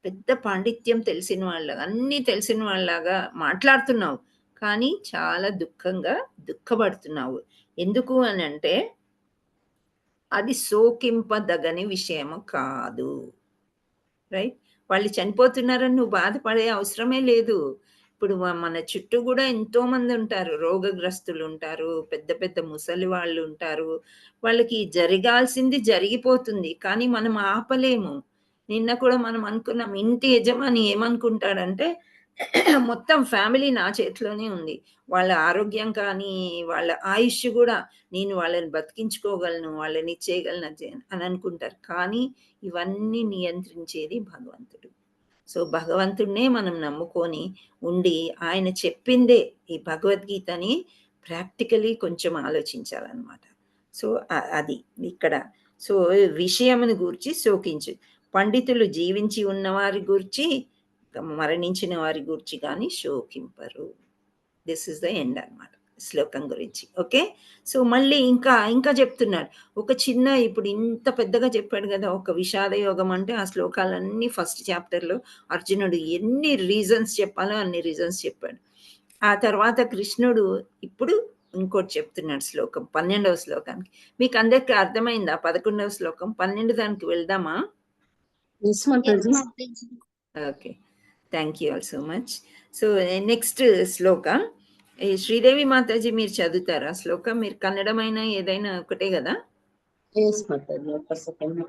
పెద్ద పాండిత్యం తెలిసిన వాళ్ళగా, అన్నీ తెలిసిన వాళ్ళలాగా మాట్లాడుతున్నావు, కానీ చాలా దుఃఖపడుతున్నావు. ఎందుకు అని అంటే అది శోకింపదగని విషయము కాదు. రైట్, వాళ్ళు చనిపోతున్నారని నువ్వు బాధపడే అవసరమే లేదు. ఇప్పుడు మన చుట్టూ కూడా ఎంతో మంది ఉంటారు, రోగగ్రస్తులు ఉంటారు, పెద్ద ముసలి వాళ్ళు ఉంటారు. వాళ్ళకి జరగాల్సింది జరిగిపోతుంది, కానీ మనం ఆపలేము. నిన్న కూడా మనం అనుకున్నాం, ఇంటి యజమాని ఏమనుకుంటాడంటే మొత్తం ఫ్యామిలీ నా చేతిలోనే ఉంది, వాళ్ళ ఆరోగ్యం కానీ వాళ్ళ ఆయుష్ కూడా నేను వాళ్ళని బతికించుకోగలను, వాళ్ళని ఇచ్చేయగలను అని అనుకుంటారు. కానీ ఇవన్నీ నియంత్రించేది భగవంతుడు. సో భగవంతుడినే మనం నమ్ముకొని ఉండి ఆయన చెప్పిందే ఈ భగవద్గీతని ప్రాక్టికలీ కొంచెం ఆలోచించాలన్నమాట. సో అది ఇక్కడ. సో విషయమును గూర్చి శోకించు. పండితులు జీవించి ఉన్నవారి గూర్చి, మరణించిన వారి గూర్చి కానీ శోకింపరు. దిస్ ఇస్ ద ఎండ్ అన్నమాట శ్లోకం గురించి. ఓకే, సో మళ్ళీ ఇంకా చెప్తున్నాడు. ఒక చిన్న, ఇప్పుడు ఇంత పెద్దగా చెప్పాడు కదా ఒక విషాద యోగం అంటే, ఆ శ్లోకాలన్నీ ఫస్ట్ చాప్టర్లో అర్జునుడు ఎన్ని రీజన్స్ చెప్పాలో అన్ని రీజన్స్ చెప్పాడు. ఆ తర్వాత కృష్ణుడు ఇప్పుడు ఇంకోటి చెప్తున్నాడు శ్లోకం 12వ శ్లోకానికి. మీకు అందరికి అర్థమైందా 11వ శ్లోకం? 12 దానికి వెళ్దామా? Yes, Mataji. Okay, thank you all so much. So next shloka Sridevi Mataji మీరు చదువుతారా శ్లోకం? మీరు కన్నడమైనా ఏదైనా ఒకటే కదా? Yes, మాతాజీ. ఒక సెకండ్.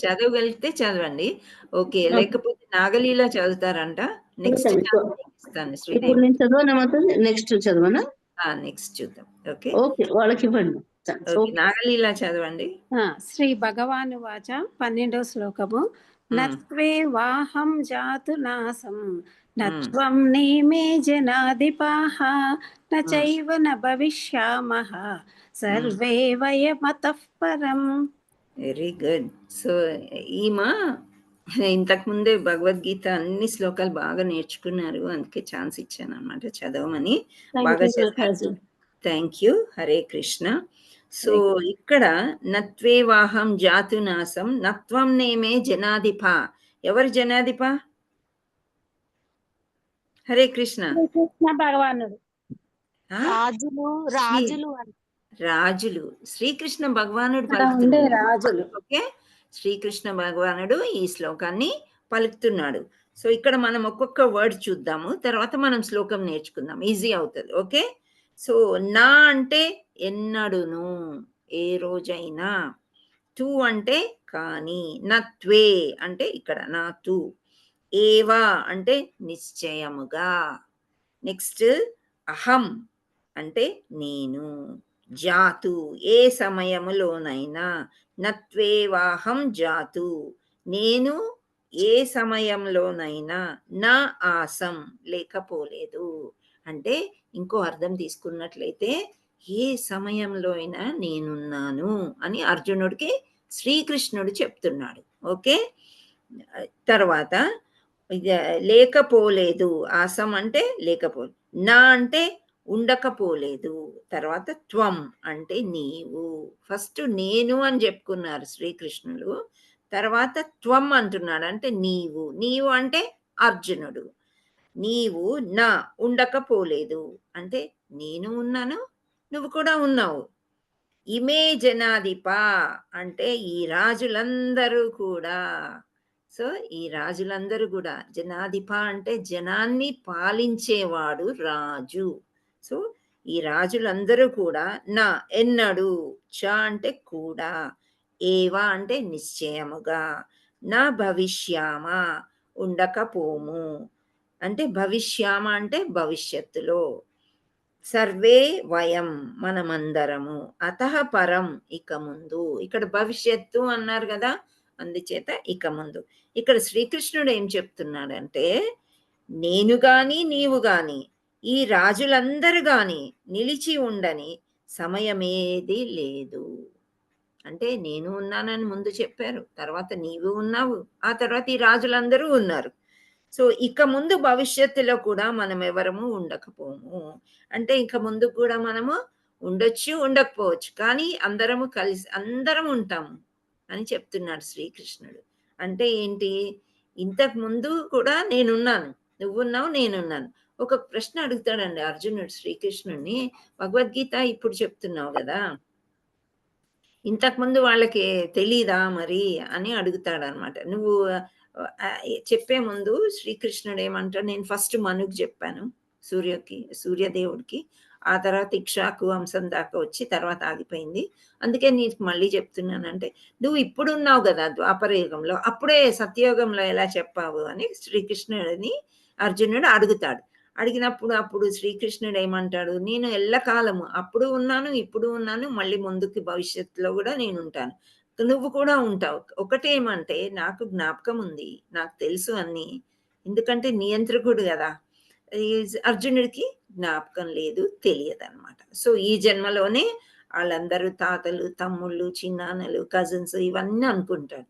చదవగలిగితే చదవండి. ఓకే, లేకపోతే నాగలీలా చదువుతారంట. నెక్స్ట్ ఇస్తాను ఇప్పుడు శ్రీదేవి. నేను చదవనా మాతాజీ? నెక్స్ట్ చదవనా? నెక్స్ట్ చూద్దాం. ఓకే, ఓకే, వాళ్ళకి ఇవ్వండి. ఓకే, నాగలీలా చదవండి. శ్రీ భగవాను వాచ 12వ శ్లోకము. నత్వే వాహం జాతు నాసం నత్వం నేమే జనాధిపాః నచైవ న భవిష్యామః సర్వే వయమతః పరం. Very good. సో ఈమె ఇంతకు ముందే భగవద్గీత అన్ని శ్లోకాలు బాగా నేర్చుకున్నారు, అందుకే ఛాన్స్ ఇచ్చాను అనమాట చదవమని. బాగా చదివారు. Thank you. Hare Krishna. So ఇక్కడ నత్వేవాహం జాతునాసం నత్వం నేమే జనాధిప. ఎవరు జనాధిప? హరే కృష్ణ. శ్రీకృష్ణ భగవానుడు. రాజులు శ్రీకృష్ణ భగవానుడు అక్కడ ఉండే రాజులు. ఓకే, శ్రీకృష్ణ భగవానుడు ఈ శ్లోకాన్ని పలుకుతున్నాడు. సో ఇక్కడ మనం ఒక్కొక్క వర్డ్ చూద్దాము, తర్వాత మనం శ్లోకం నేర్చుకుందాం, ఈజీ అవుతుంది. ఓకే, సో నా అంటే ఎన్నడును, ఏ రోజైనా. తు అంటే కానీ. నత్వే అంటే ఇక్కడ నా తు. ఏవా అంటే నిశ్చయముగా. నెక్స్ట్ అహం అంటే నేను. జాతు ఏ సమయములోనైనా. నత్వేవాహం జాతు నేను ఏ సమయంలోనైనా. నా ఆసం లేకపోలేదు అంటే ఇంకో అర్థం తీసుకున్నట్లయితే ఏ సమయంలో అయినా నేనున్నాను అని అర్జునుడికి శ్రీకృష్ణుడు చెప్తున్నాడు. ఓకే, తర్వాత లేకపోలేదు. ఆసం అంటే లేకపోలేదు. నా అంటే ఉండకపోలేదు. తర్వాత త్వం అంటే నీవు. ఫస్ట్ నేను అని చెప్పుకున్నారు శ్రీకృష్ణుడు, తర్వాత త్వం అంటున్నాడు అంటే నీవు. నీవు అంటే అర్జునుడు. నీవు నా ఉండకపోలేదు అంటే నేను ఉన్నాను, నువ్వు కూడా ఉన్నావు. ఇమే జనాధిప అంటే ఈ రాజులందరూ కూడా. సో ఈ రాజులందరూ కూడా, జనాధిప అంటే జనాన్ని పాలించేవాడు రాజు. సో ఈ రాజులందరూ కూడా నా ఎన్నడు. చ అంటే కూడా. ఏవా అంటే నిశ్చయముగా. నా భవిష్యామ ఉండకపోము అంటే భవిష్యామ అంటే భవిష్యత్తులో. సర్వే వయం మనమందరము. అతః పరం ఇక ముందు. ఇక్కడ భవిష్యత్తు అన్నారు కదా, అందుచేత ఇక ముందు. ఇక్కడ శ్రీకృష్ణుడు ఏం చెప్తున్నాడంటే నేను గాని నీవు గాని ఈ రాజులందరూ గాని నిలిచి ఉండని సమయమేది లేదు. అంటే నేను ఉన్నానని ముందు చెప్పారు, తర్వాత నీవు ఉన్నావు, ఆ తర్వాత ఈ రాజులందరూ ఉన్నారు. సో ఇక ముందు భవిష్యత్తులో కూడా మనం ఎవరము ఉండకపోము. అంటే ఇక ముందు కూడా మనము ఉండొచ్చు, ఉండకపోవచ్చు, కానీ అందరము కలిసి అందరం ఉంటాము అని చెప్తున్నాడు శ్రీకృష్ణుడు. అంటే ఏంటి, ఇంతకు ముందు కూడా నేనున్నాను, నువ్వున్నావు, నేనున్నాను. ఒక ప్రశ్న అడుగుతాడండి అర్జునుడు శ్రీకృష్ణుడిని, భగవద్గీత ఇప్పుడు చెప్తున్నావు కదా, ఇంతకుముందు వాళ్ళకి తెలీదా మరి అని అడుగుతాడు అనమాట. నువ్వు చెప్పే ముందు శ్రీకృష్ణుడు ఏమంటాడు, నేను ఫస్ట్ మనుకు చెప్పాను, సూర్యదేవుడికి, ఆ తర్వాత ఇక్షాకు వంశం దాకా వచ్చి తర్వాత ఆగిపోయింది, అందుకే నీకు మళ్ళీ చెప్తున్నానంటే నువ్వు ఇప్పుడు ఉన్నావు కదా ద్వాపరయుగంలో, అప్పుడే సత్యయుగంలో ఎలా చెప్పావు అని శ్రీకృష్ణుడిని అర్జునుడు అడుగుతాడు. అప్పుడు శ్రీకృష్ణుడు ఏమంటాడు, నేను ఎల్లకాలము అప్పుడు ఉన్నాను, ఇప్పుడు ఉన్నాను, మళ్ళీ ముందుకి భవిష్యత్తులో కూడా నేను ఉంటాను, నువ్వు కూడా ఉంటావు. ఒకటేమంటే నాకు జ్ఞాపకం ఉంది, నాకు తెలుసు అన్ని, ఎందుకంటే నియంత్రకుడు కదా. అర్జునుడికి జ్ఞాపకం లేదు, తెలియదు అనమాట. సో ఈ జన్మలోనే వాళ్ళందరూ తాతలు, తమ్ముళ్ళు, చిన్నాన్నలు, కజిన్స్ ఇవన్నీ అనుకుంటాడు.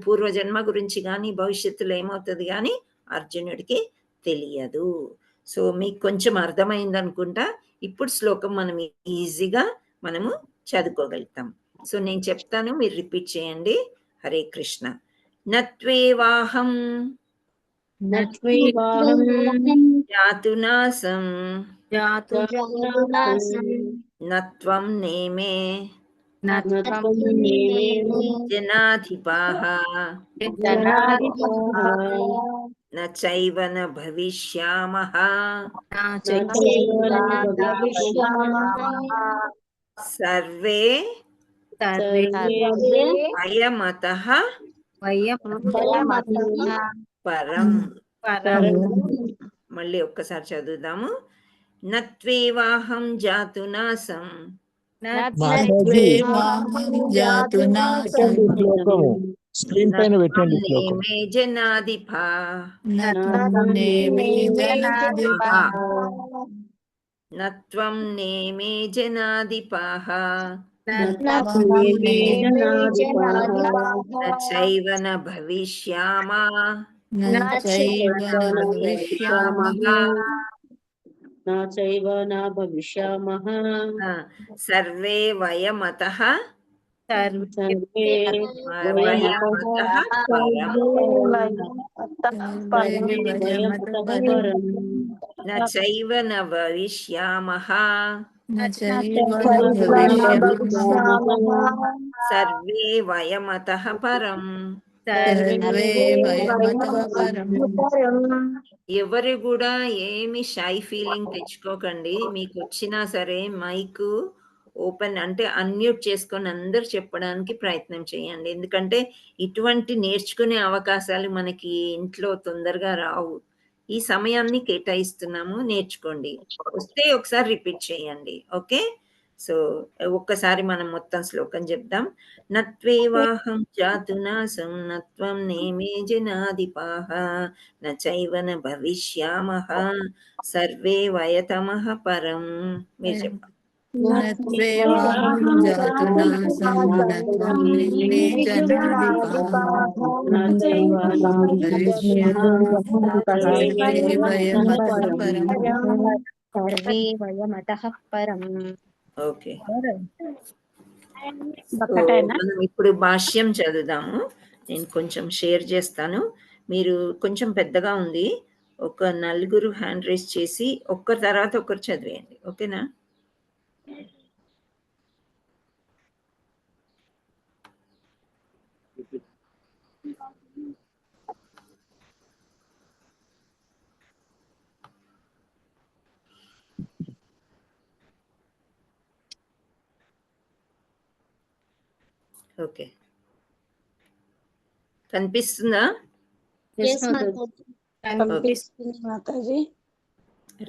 పూర్వజన్మ గురించి కానీ భవిష్యత్తులో ఏమవుతుంది కానీ అర్జునుడికి తెలియదు. సో మీకు కొంచెం అర్థమైంది అనుకుంటా. ఇప్పుడు శ్లోకం మనం ఈజీగా మనము చదువుకోగలుగుతాం. సో నేను చెప్తాను, మీరు రిపీట్ చేయండి. హరే కృష్ణ. నత్వేవాహం జాతునాసం నత్వం నేమే జనాధిపాః నచైవ న భవిష్యామః సర్వే వయమతః పరం. మళ్ళీ ఒక్కసారి చదువుదాము. నత్వేవాహం జాతునాసం స్క్రీన్ పైన పెట్టండి. నేమే జనాధిపా నత్వం నేమే జనాధిపాః నచైవ న భవిష్యామః నా చైవ నా భవిష్యామః సర్వే వయమతః సర్వే వయమతః పరం న చైవ న భవిష్యామః సర్వే వయమతః పరం. ఎవరు కూడా ఏమి షై ఫీలింగ్ తెచ్చుకోకండి. మీకు వచ్చినా సరే మైక్ ఓపెన్ అంటే అన్మ్యూట్ చేసుకొని అందరు చెప్పడానికి ప్రయత్నం చేయండి. ఎందుకంటే ఇటువంటి నేర్చుకునే అవకాశాలు మనకి ఇంట్లో తొందరగా రావు. ఈ సమయాన్ని కేటాయిస్తున్నాము, నేర్చుకోండి. వస్తే ఒకసారి రిపీట్ చేయండి. ఓకే, సో ఒక్కసారి మనం మొత్తం శ్లోకం చెప్దాం. నత్వేవాహం జాతునాసం నత్వం నేమే జనాధిపాః నచైవ న భవిష్యామః సర్వే వయతమః పరం. మీరు చెప్పండి. ఓకే, మనం ఇప్పుడు భాష్యం చదువుదాము. నేను కొంచెం షేర్ చేస్తాను. మీరు కొంచెం పెద్దగా ఉంది, ఒక 4 హ్యాండ్ రైజ్ చేసి ఒక్కరి తర్వాత ఒకరు చదివేయండి. ఓకేనా? ఓకే, కనిపిస్తుందా?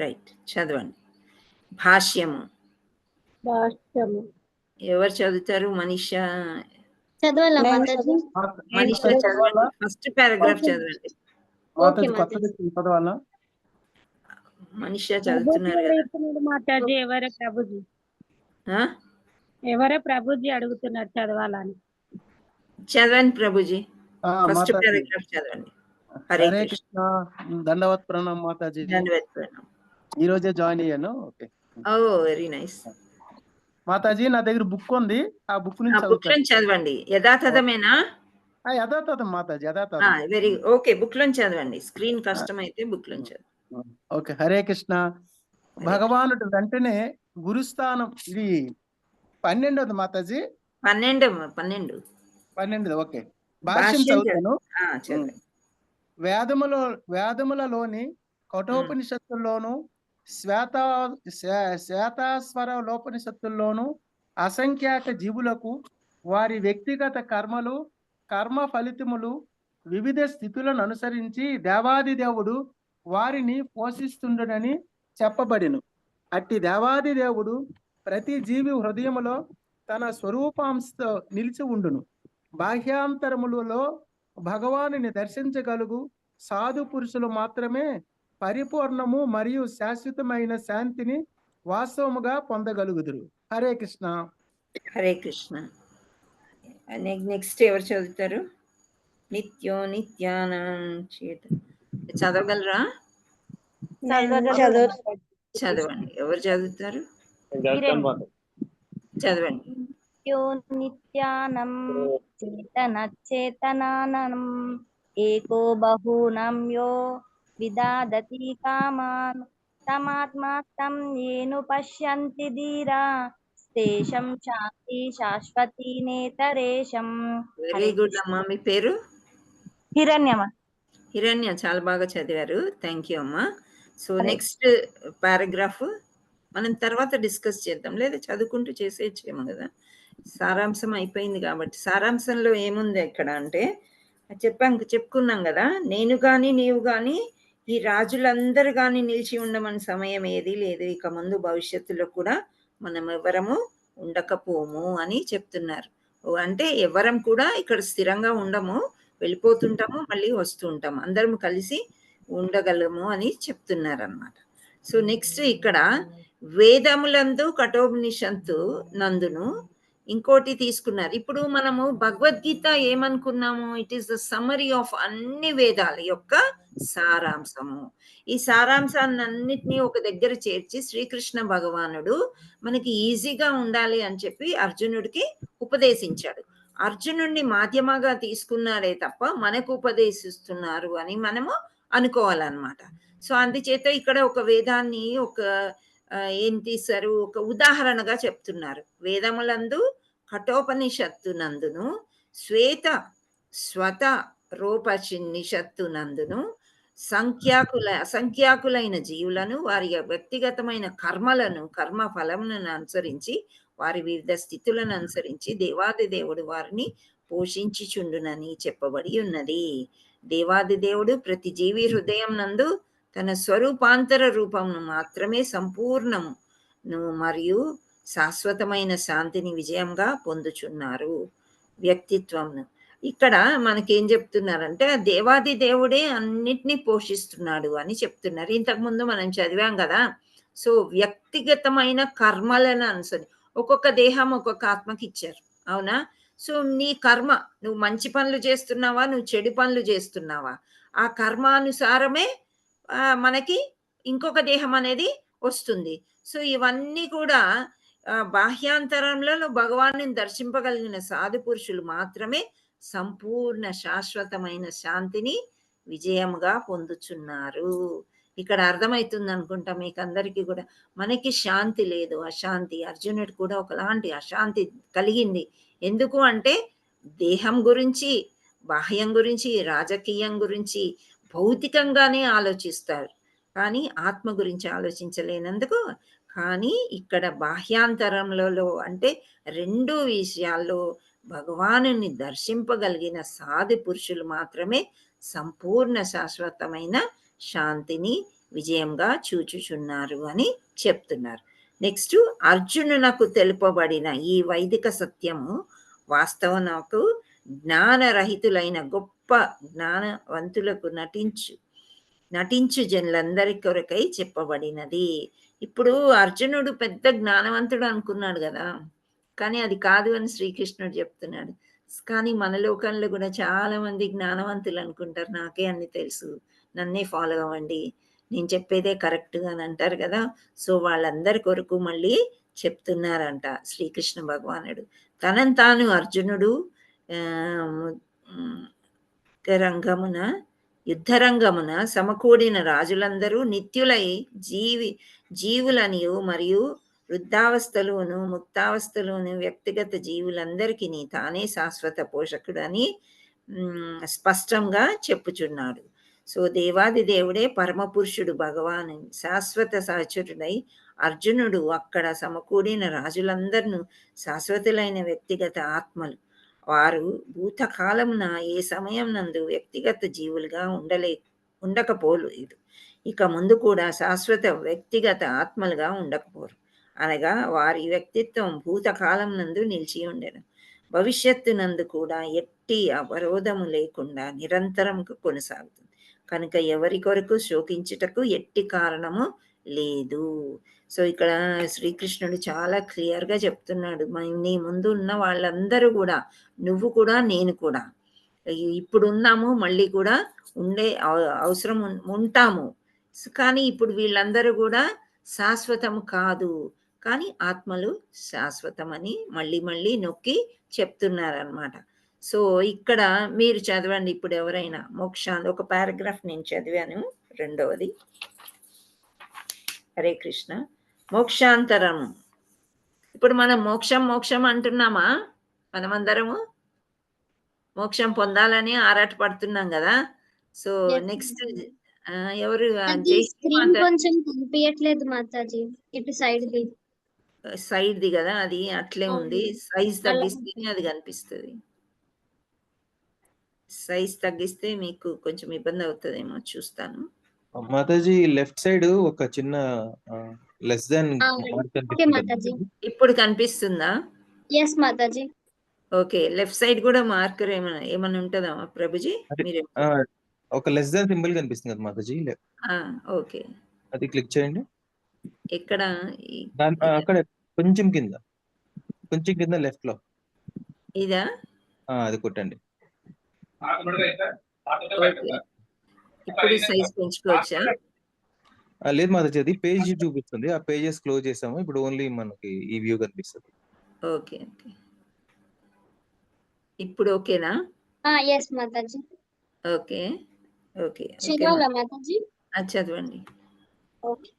రైట్, చదవండి. భాష్యము ఎవరు చదువుతారు? మనీషా చదవండి. ఫస్ట్ పారాగ్రాఫ్ చదవండి. మనీషా చదువుతున్నారు కదా. మాతాజీ ఎవరో ప్రభుజీ అడుగుతున్నారు చదవాలని. చదవండి ప్రభుజీ, ఫస్ట్ పారాగ్రాఫ్ చదవండి. హరే కృష్ణ. దండవత్ ప్రణామ్ మాతాజీ. దండవత్ ప్రణామ్. ఈ రోజే జాయిన్ అయ్యాను. ఓకే, ఓ వెరీ నైస్. మాతాజీ నా దగ్గర బుక్ ఉంది, ఆ బుక్ నుంచి చదవండి. యథాతథమేనా? యథాతథం మాతాజీ, యథాతథం. వెరీ ఓకే, బుక్ లోంచి చదవండి. స్క్రీన్ కష్టం అయితే బుక్ లోంచి చదవండి. ఓకే, హరే కృష్ణ. భగవానుడు వెంటనే గురుస్థానం, ఇది 12వ మాతాజీ. 12. ఓకే, భాష్యం చదువుతాను. వేదములలోని కఠోపనిషత్తుల్లోను శ్వేతాస్వర లోపనిషత్తుల్లోను అసంఖ్యాక జీవులకు వారి వ్యక్తిగత కర్మలు, కర్మ ఫలితములు, వివిధ స్థితులను అనుసరించి దేవాదిదేవుడు వారిని పోషిస్తుండని చెప్పబడిను. అట్టి దేవాదిదేవుడు ప్రతి జీవి హృదయములో తన స్వరూపాంశతో నిలిచి ఉండును. బాహ్యాంతరములలో భగవానుని దర్శించగలుగు సాధు పురుషులు మాత్రమే పరిపూర్ణము మరియు శాశ్వతమైన శాంతిని వాస్తవముగా పొందగలుగుదురు. హరే కృష్ణ. హరే కృష్ణ. నెక్స్ట్ ఎవరు చదువుతారు? నిత్యో నిత్యానం చేత చదవగలరా? చదవండి. ఎవరు చదువుతారు? చదవండి. నిత్యానం చేతనచేతనానం ఏకో బహూనం యో విదాదతి కామాన్ తమాత్మాత్తం ఏను పశ్యంతి ధీరా తేషం శాంతి శాశ్వతి నేతరేషం. వెరీ గుడ్ అమ్మా. మీ పేరు? హిరణ్య. చాలా బాగా చదివారు. థ్యాంక్ యూ అమ్మా. సో నెక్స్ట్ పారాగ్రాఫ్ మనం తర్వాత డిస్కస్ చేద్దాం, లేదా చదువుకుంటూ చేసేయచ్చేమో కదా. సారాంశం అయిపోయింది కాబట్టి, సారాంశంలో ఏముంది ఇక్కడ అంటే చెప్పుకున్నాం కదా, నేను కానీ నీవు కానీ ఈ రాజులందరూ కానీ నిలిచి ఉండమని సమయం ఏది లేదు, ఇక ముందు భవిష్యత్తులో కూడా మనం ఎవరము ఉండకపోము అని చెప్తున్నారు. అంటే ఎవరం కూడా ఇక్కడ స్థిరంగా ఉండము, వెళ్ళిపోతుంటాము, మళ్ళీ వస్తూ ఉంటాము, అందరం కలిసి ఉండగలము అని చెప్తున్నారు అన్నమాట. సో నెక్స్ట్ ఇక్కడ వేదములందు కఠోపనిషత్తు నందును ఇంకోటి తీసుకున్నారు. ఇప్పుడు మనము భగవద్గీత ఏమనుకున్నాము? It is the summary of అన్ని వేదాల యొక్క సారాంశము. ఈ సారాంశాన్నిటినీ ఒక దగ్గర చేర్చి శ్రీకృష్ణ భగవానుడు మనకి ఈజీగా ఉండాలి అని చెప్పి అర్జునుడికి ఉపదేశించాడు. అర్జునుడిని మాధ్యమగా తీసుకున్నాడే తప్ప మనకు ఉపదేశిస్తున్నారు అని మనము అనుకోవాలన్నమాట. సో అందుచేత ఇక్కడ ఒక వేదాన్ని ఒక ఏం తీశారు, ఒక ఉదాహరణగా చెప్తున్నారు. వేదములందు కఠోపనిషత్తునందును స్వత రూపనిషత్తునందును అసంఖ్యాకులైన జీవులను వారి వ్యక్తిగతమైన కర్మ ఫలములను అనుసరించి వారి వివిధ స్థితులను అనుసరించి దేవాది దేవుడు వారిని పోషించుచుండునని చెప్పబడి ఉన్నది. దేవాది దేవుడు ప్రతి జీవి హృదయం నందు తన స్వరూపాంతర రూపమును మాత్రమే సంపూర్ణము మరియు శాశ్వతమైన శాంతిని విజయంగా పొందుచున్నారు. వ్యక్తిత్వంను ఇక్కడ మనకేం చెప్తున్నారంటే దేవాది దేవుడే అన్నిటినీ పోషిస్తున్నాడు అని చెప్తున్నారు. ఇంతకుముందు మనం చదివాం కదా. సో వ్యక్తిగతమైన కర్మలను అనుసరి ఒక్కొక్క దేహం ఒక్కొక్క ఆత్మకి ఇచ్చారు, అవునా? సో నీ కర్మ, నువ్వు మంచి పనులు చేస్తున్నావా, నువ్వు చెడు పనులు చేస్తున్నావా, ఆ కర్మానుసారమే మనకి ఇంకొక దేహం అనేది వస్తుంది. సో ఇవన్నీ కూడా బాహ్యాంతరంలో భగవాన్ని దర్శింపగలిగిన సాధు పురుషులు మాత్రమే సంపూర్ణ శాశ్వతమైన శాంతిని విజయముగా పొందుచున్నారు. ఇక్కడ అర్థమవుతుంది అనుకుంటా మీకు అందరికీ కూడా. మనకి శాంతి లేదు, అశాంతి. అర్జునుడు కూడా ఒకలాంటి అశాంతి కలిగింది. ఎందుకు అంటే దేహం గురించి, బాహ్యం గురించి, రాజకీయం గురించి, భౌతికంగానే ఆలోచిస్తారు, కానీ ఆత్మ గురించి ఆలోచించలేనందుకు. కానీ ఇక్కడ బాహ్యాంతరంలో అంటే రెండు విషయాల్లో భగవానుని దర్శింపగలిగిన సాధు పురుషులు మాత్రమే సంపూర్ణ శాశ్వతమైన శాంతిని విజయంగా చూచుచున్నారు అని చెప్తున్నారు. నెక్స్ట్, అర్జునునకు తెలుపబడిన ఈ వైదిక సత్యము వాస్తవనకు జ్ఞానరహితులైన గొప్ప జ్ఞానవంతులకు నటించు జనులందరి కొరకై చెప్పబడినది. ఇప్పుడు అర్జునుడు పెద్ద జ్ఞానవంతుడు అనుకున్నాడు కదా, కానీ అది కాదు అని శ్రీకృష్ణుడు చెప్తున్నాడు. కానీ మన లోకంలో కూడా చాలా మంది జ్ఞానవంతులు అనుకుంటారు, నాకే అన్ని తెలుసు, నన్నే ఫాలో అవ్వండి, నేను చెప్పేదే కరెక్ట్గా అని అంటారు కదా. సో వాళ్ళందరి కొరకు మళ్ళీ చెప్తున్నారంట శ్రీకృష్ణ భగవానుడు. తనను తాను అర్జునుడు యుద్ధరంగమున సమకూడిన రాజులందరూ నిత్యులై జీవులనియు మరియు వృద్ధావస్థలోను ముక్తావస్థలోను వ్యక్తిగత జీవులందరికీ తానే శాశ్వత పోషకుడు అని స్పష్టంగా చెప్పుచున్నాడు. సో దేవాది దేవుడే పరమపురుషుడు భగవాను శాశ్వత సహచరుడై అర్జునుడు అక్కడ సమకూడిన రాజులందరినూ శాశ్వతులైన వ్యక్తిగత ఆత్మలు. వారు భూతకాలమున ఏ సమయం నందు వ్యక్తిగత జీవులుగా ఉండకపోలేదు, ఇక ముందు కూడా శాశ్వత వ్యక్తిగత ఆత్మలుగా ఉండకపోరు. అనగా వారి వ్యక్తిత్వం భూతకాలం నందు నిలిచి ఉండెను, భవిష్యత్తు నందు కూడా ఎట్టి అవరోధము లేకుండా నిరంతరం కొనసాగుతుంది. కనుక ఎవరి కొరకు శోకించుటకు ఎట్టి కారణము లేదు. సో ఇక్కడ శ్రీకృష్ణుడు చాలా క్లియర్గా చెప్తున్నాడు, నీ ముందు ఉన్న వాళ్ళందరూ కూడా, నువ్వు కూడా నేను కూడా ఇప్పుడు ఉన్నాము, మళ్ళీ కూడా ఉండే అవసరం ఉంటాము. కానీ ఇప్పుడు వీళ్ళందరూ కూడా శాశ్వతము కాదు, కానీ ఆత్మలు శాశ్వతమని మళ్ళీ మళ్ళీ నొక్కి చెప్తున్నారనమాట. సో ఇక్కడ మీరు చదవండి. ఇప్పుడు ఎవరైనా మోక్షాన్ని ఒక పారాగ్రాఫ్ నేను చదివాను, రెండవది. హరే కృష్ణ. మోక్షాంతరము. ఇప్పుడు మనం మోక్షం అంటున్నామా? మనమందరము మోక్షం పొందాలని ఆరాట పడుతున్నాం కదా. సో నెక్స్ట్ ఎవరు? కొంచెం కనిపించట్లేదు మాతాజీ, ఇటు సైడ్ ది కదా, అది అట్లే ఉంది. సైజ్ తగ్గిస్తేనే అది కనిపిస్తుంది. సైజ్ తగ్గిస్తే మీకు కొంచెం ఇబ్బంది అవుతుందేమో, చూస్తాను. మాతాజీ లెఫ్ట్ సైడ్ ఒక చిన్న లెస్ దాన్ ఇప్పుడు కనిపిస్తుందా? yes Mataji. Okay, left side కూడా మార్కర్ ఏమైనా ఉంటుందా ప్రభుజీ? మీరు ఒక లెస్ దాన్ సింబల్ కనిపిస్తుంది కదా మాతాజీ. ఓకే, అది క్లిక్ చేయండి. ఎక్కడ? అక్కడ కొంచెం కింద కొంచెం కింద లెఫ్ట్ లో ఇదా? అది కొట్టండి. ఓకే. ఇప్పుడు సైజ్ పెంచుకోవచ్చా? లేదు మాతాజీ, అది పేజ్ చూపిస్తుంది. ఆ పేజెస్ క్లోజ్ చేసాము. ఇప్పుడు ఓన్లీ మనకి ఈ వ్యూ కనిపిస్తుంది. ఓకే. ఓకే. ఇప్పుడు ఓకేనా? Yes Mataji. Okay. Okay. Okay. చదవాలా మాతాజీ? చదవండి. ఓకే.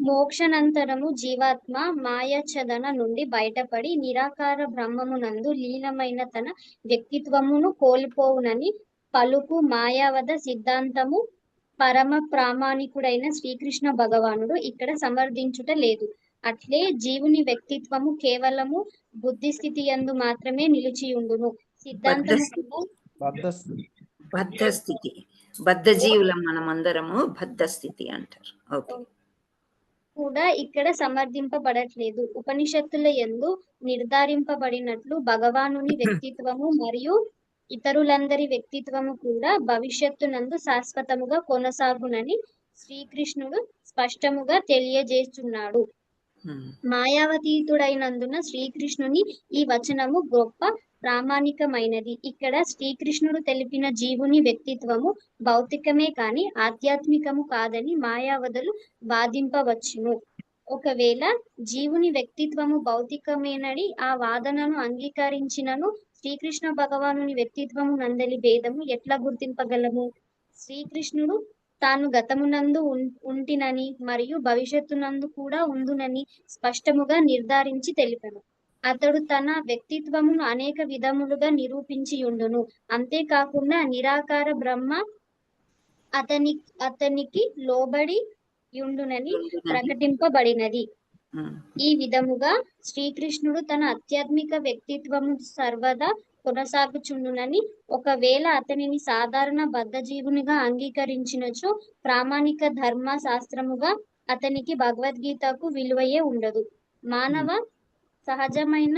మోక్షానంతరము జీవాత్మ మాయాఛదన నుండి బయటపడి నిరాకార బ్రహ్మమునందు లీనమైన తన వ్యక్తిత్వమును కోల్పోవునని పలుకు మాయావద సిద్ధాంతము పరమ ప్రామాణికుడైన శ్రీకృష్ణ భగవానుడు ఇక్కడ సమర్థించుట లేదు. అట్లే జీవుని వ్యక్తిత్వము కేవలము బుద్ధి స్థితి యందు మాత్రమే నిలిచియుండును. సిద్ధాంతము బద్ధ స్థితి, బద్ధ జీవులం మనమందరము బద్ధ స్థితి అంటారు. ఓకే. కూడా ఇక్కడ సమర్థింపబడట్లేదు. ఉపనిషత్తుల యందు నిర్ధారింపబడినట్లు భగవానుని వ్యక్తిత్వము మరియు ఇతరులందరి వ్యక్తిత్వము కూడా భవిష్యత్తునందు శాశ్వతముగా కొనసాగునని శ్రీకృష్ణుడు స్పష్టముగా తెలియజేస్తున్నాడు. మాయావతీతుడైనందున శ్రీకృష్ణుని ఈ వచనము గొప్ప ప్రామాణికమైనది. ఇక్కడ శ్రీకృష్ణుడు తెలిపిన జీవుని వ్యక్తిత్వము భౌతికమే కాని ఆధ్యాత్మికము కాదని మాయావదులు వాదింపవచ్చును. ఒకవేళ జీవుని వ్యక్తిత్వము భౌతికమేనని ఆ వాదనను అంగీకరించినను శ్రీకృష్ణ భగవానుని వ్యక్తిత్వము నందలి భేదము ఎట్లా గుర్తింపగలము? శ్రీకృష్ణుడు తాను గతమునందు ఉంటినని మరియు భవిష్యత్తునందు కూడా ఉండునని స్పష్టముగా నిర్ధారించి తెలిపెను. అతడు తన వ్యక్తిత్వమును అనేక విధములుగా నిరూపించి ఉండును. అంతేకాకుండా నిరాకార బ్రహ్మ అతనికి లోబడి యుండునని ప్రకటింపబడినది. ఈ విధముగా శ్రీకృష్ణుడు తన ఆధ్యాత్మిక వ్యక్తిత్వము సర్వదా కొనసాగుచుండునని, ఒకవేళ అతనిని సాధారణ బద్ధజీవునిగా అంగీకరించినచో ప్రామాణిక ధర్మ శాస్త్రముగా అతనికి భగవద్గీతకు విలువయే ఉండదు. మానవ సహజమైన